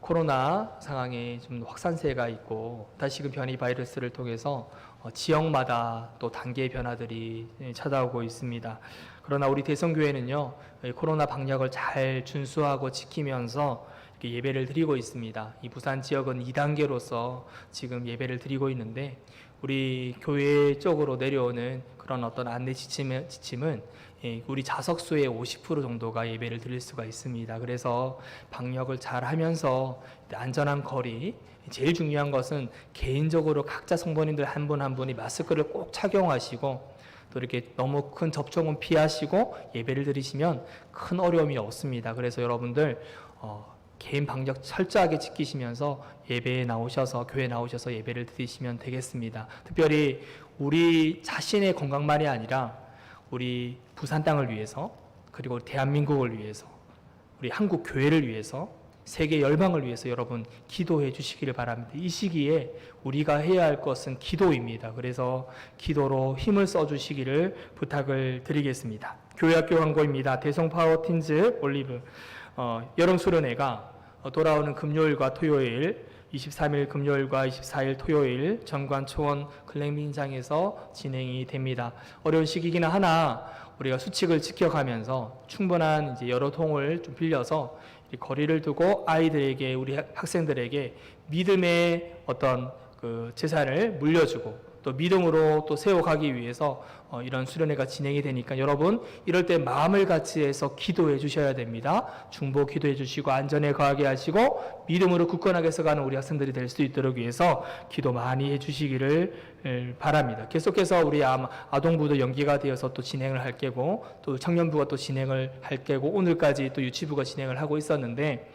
[SPEAKER 3] 코로나 상황이 좀 확산세가 있고 다시금 변이 바이러스를 통해서 지역마다 또 단계의 변화들이 찾아오고 있습니다. 그러나 우리 대성교회는요, 코로나 방역을 잘 준수하고 지키면서 예배를 드리고 있습니다. 이 부산 지역은 2단계로서 지금 예배를 드리고 있는데 우리 교회 쪽으로 내려오는 그런 어떤 안내 지침은 우리 좌석수의 50% 정도가 예배를 드릴 수가 있습니다. 그래서 방역을 잘 하면서 안전한 거리, 제일 중요한 것은 개인적으로 각자 성도님들 한 분 한 분이 마스크를 꼭 착용하시고 또 이렇게 너무 큰 접촉은 피하시고 예배를 드리시면 큰 어려움이 없습니다. 그래서 여러분들 개인 방역 철저하게 지키시면서 예배에 나오셔서 교회에 나오셔서 예배를 드리시면 되겠습니다. 특별히 우리 자신의 건강만이 아니라 우리 부산 땅을 위해서 그리고 대한민국을 위해서 우리 한국 교회를 위해서 세계 열방을 위해서 여러분 기도해 주시기를 바랍니다. 이 시기에 우리가 해야 할 것은 기도입니다. 그래서 기도로 힘을 써 주시기를 부탁을 드리겠습니다. 교회학교 광고입니다. 대성파워틴즈 올리브 여름 수련회가 돌아오는 금요일과 토요일 23일 금요일과 24일 토요일 정관 초원 글램핑장에서 진행이 됩니다. 어려운 시기이긴 하나 우리가 수칙을 지켜가면서 충분한 이제 여러 통을 좀 빌려서 거리를 두고 아이들에게 우리 학생들에게 믿음의 어떤 그 재산을 물려주고 또 믿음으로 또 세워가기 위해서 이런 수련회가 진행이 되니까 여러분 이럴 때 마음을 같이 해서 기도해 주셔야 됩니다. 중보 기도해 주시고 안전에 거하게 하시고 믿음으로 굳건하게 서가는 우리 학생들이 될 수 있도록 위해서 기도 많이 해 주시기를 바랍니다. 계속해서 우리 아동부도 연기가 되어서 또 진행을 할 게고 또 청년부가 또 진행을 할 게고 오늘까지 또 유치부가 진행을 하고 있었는데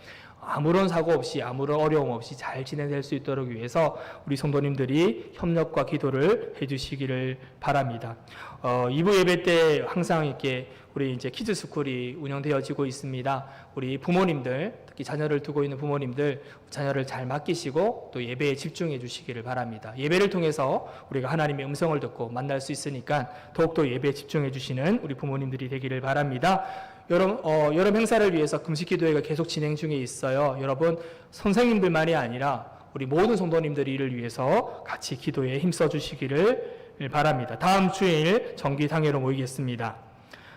[SPEAKER 3] 아무런 사고 없이 아무런 어려움 없이 잘 진행될 수 있도록 위해서 우리 성도님들이 협력과 기도를 해주시기를 바랍니다. 2부 예배 때 항상 이렇게 우리 이제 키즈스쿨이 운영되어지고 있습니다. 우리 부모님들 특히 자녀를 두고 있는 부모님들 자녀를 잘 맡기시고 또 예배에 집중해 주시기를 바랍니다. 예배를 통해서 우리가 하나님의 음성을 듣고 만날 수 있으니까 더욱더 예배에 집중해 주시는 우리 부모님들이 되기를 바랍니다. 여름 행사를 위해서 금식 기도회가 계속 진행 중에 있어요. 여러분 선생님들만이 아니라 우리 모든 성도님들이 이를 위해서 같이 기도에 힘써 주시기를 바랍니다. 다음 주일 정기상회로 모이겠습니다.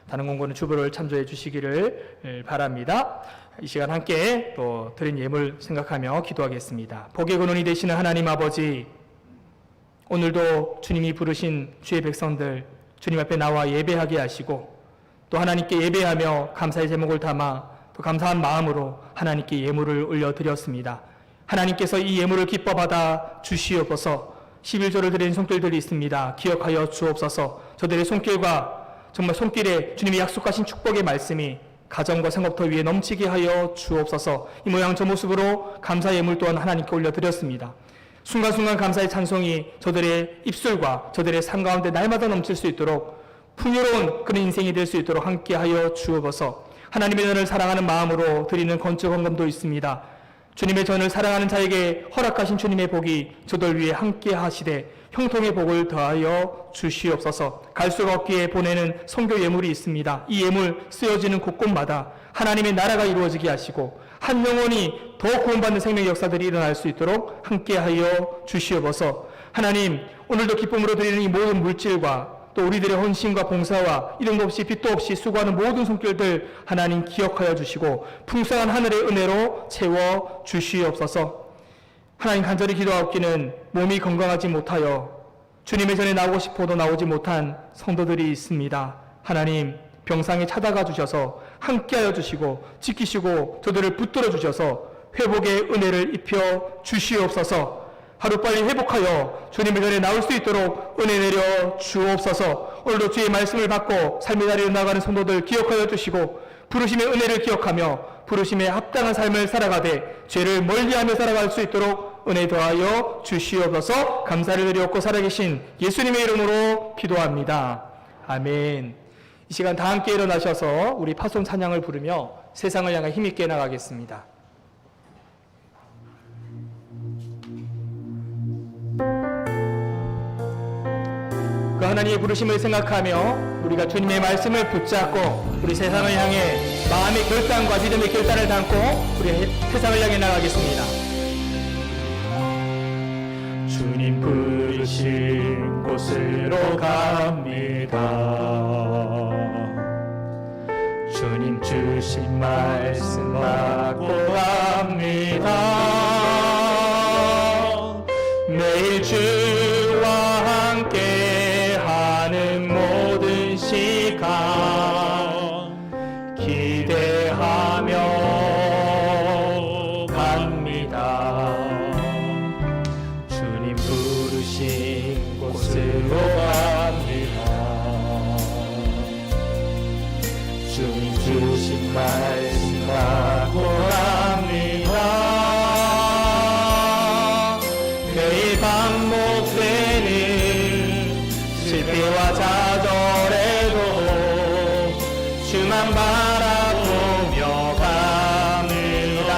[SPEAKER 3] 다른 공고는 주보를 참조해 주시기를 바랍니다. 이 시간 함께 또 드린 예물 생각하며 기도하겠습니다. 복의 근원이 되시는 하나님 아버지, 오늘도 주님이 부르신 주의 백성들 주님 앞에 나와 예배하게 하시고 또 하나님께 예배하며 감사의 제목을 담아 또 감사한 마음으로 하나님께 예물을 올려드렸습니다. 하나님께서 이 예물을 기뻐 받아 주시옵소서. 11조를 드린 손길들이 있습니다. 기억하여 주옵소서. 저들의 손길과 정말 손길에 주님이 약속하신 축복의 말씀이 가정과 생업터 위에 넘치게 하여 주옵소서. 이 모양 저 모습으로 감사 예물 또한 하나님께 올려드렸습니다. 순간순간 감사의 찬송이 저들의 입술과 저들의 삶 가운데 날마다 넘칠 수 있도록 풍요로운 그런 인생이 될 수 있도록 함께하여 주옵소서. 하나님의 전을 사랑하는 마음으로 드리는 건축 헌금도 있습니다. 주님의 전을 사랑하는 자에게 허락하신 주님의 복이 저들 위에 함께하시되 형통의 복을 더하여 주시옵소서. 갈 수가 없기에 보내는 선교 예물이 있습니다. 이 예물 쓰여지는 곳곳마다 하나님의 나라가 이루어지게 하시고 한 영혼이 더 구원받는 생명의 역사들이 일어날 수 있도록 함께하여 주시옵소서. 하나님, 오늘도 기쁨으로 드리는 이 모든 물질과 또 우리들의 헌신과 봉사와 이름도 없이 빛도 없이 수고하는 모든 손길들 하나님 기억하여 주시고 풍성한 하늘의 은혜로 채워 주시옵소서. 하나님, 간절히 기도하옵기는 몸이 건강하지 못하여 주님의 전에 나오고 싶어도 나오지 못한 성도들이 있습니다. 하나님, 병상에 찾아가 주셔서 함께하여 주시고 지키시고 저들을 붙들어 주셔서 회복의 은혜를 입혀 주시옵소서. 하루빨리 회복하여 주님의 전에 나올 수 있도록 은혜 내려 주옵소서. 오늘도 주의 말씀을 받고 삶의 자리로 나가는 성도들 기억하여 주시고 부르심의 은혜를 기억하며 부르심에 합당한 삶을 살아가되 죄를 멀리하며 살아갈 수 있도록 은혜 더하여 주시옵소서. 감사를 드리옵고 살아계신 예수님의 이름으로 기도합니다. 아멘. 이 시간 다 함께 일어나셔서 우리 파송 찬양을 부르며 세상을 향해 힘있게 나가겠습니다. 그 하나님의 부르심을 생각하며 우리가 주님의 말씀을 붙잡고 우리 세상을 향해 마음의 결단과 믿음의 결단을 담고 우리 세상을 향해 나가겠습니다. 주님 부르신 곳으로 갑니다. 주님 주신 말씀 받고 갑니다. 매일 주와 함께 하는 모든 시간 기대하며 갑니다. 주님 부르신 곳으로 갑니다. 주님 주신 말씀 받고 갑니다. 매일 반복되는 실패와 좌절에도 주만 바라보며 갑니다.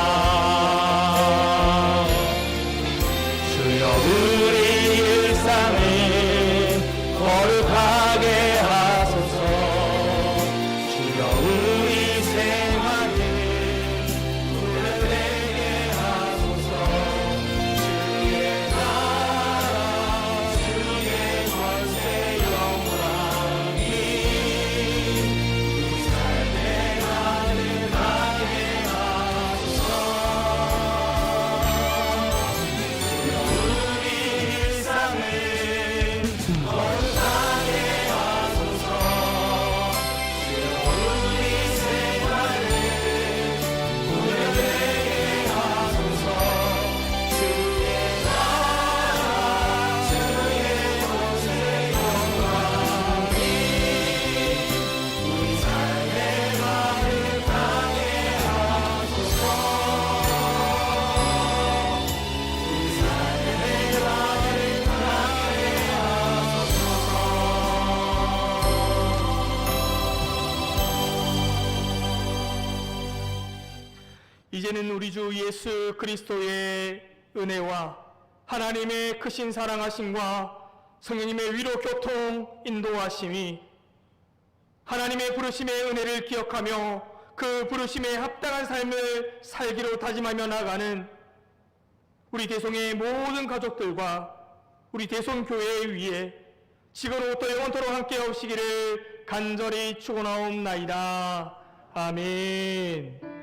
[SPEAKER 3] 주여 우리 일상을 거룩하게 하소서. 주여 우리 생활을 구별되게 하소서. 주의 나라 주의 권세 영광이 우리 삶에 가득하게 하소서. 주여 우리 일상을 거룩하게 하소서. 주여 우리 생활을 구별되게 하소서. 주의 나라 주의 권세 영광이 우리 삶에 가득하게 하소서. 우리 삶에 가득하게 이제는 우리 주 예수 그리스도의 은혜와 하나님의 크신 사랑하심과 성령님의 위로 교통 인도하심이 하나님의 부르심의 은혜를 기억하며 그 부르심에 합당한 삶을 살기로 다짐하며 나가는 우리 대송의 모든 가족들과 우리 대송교회 위에 지금부터 영원토록 함께 하시기를 간절히 축원하옵나이다. 아멘.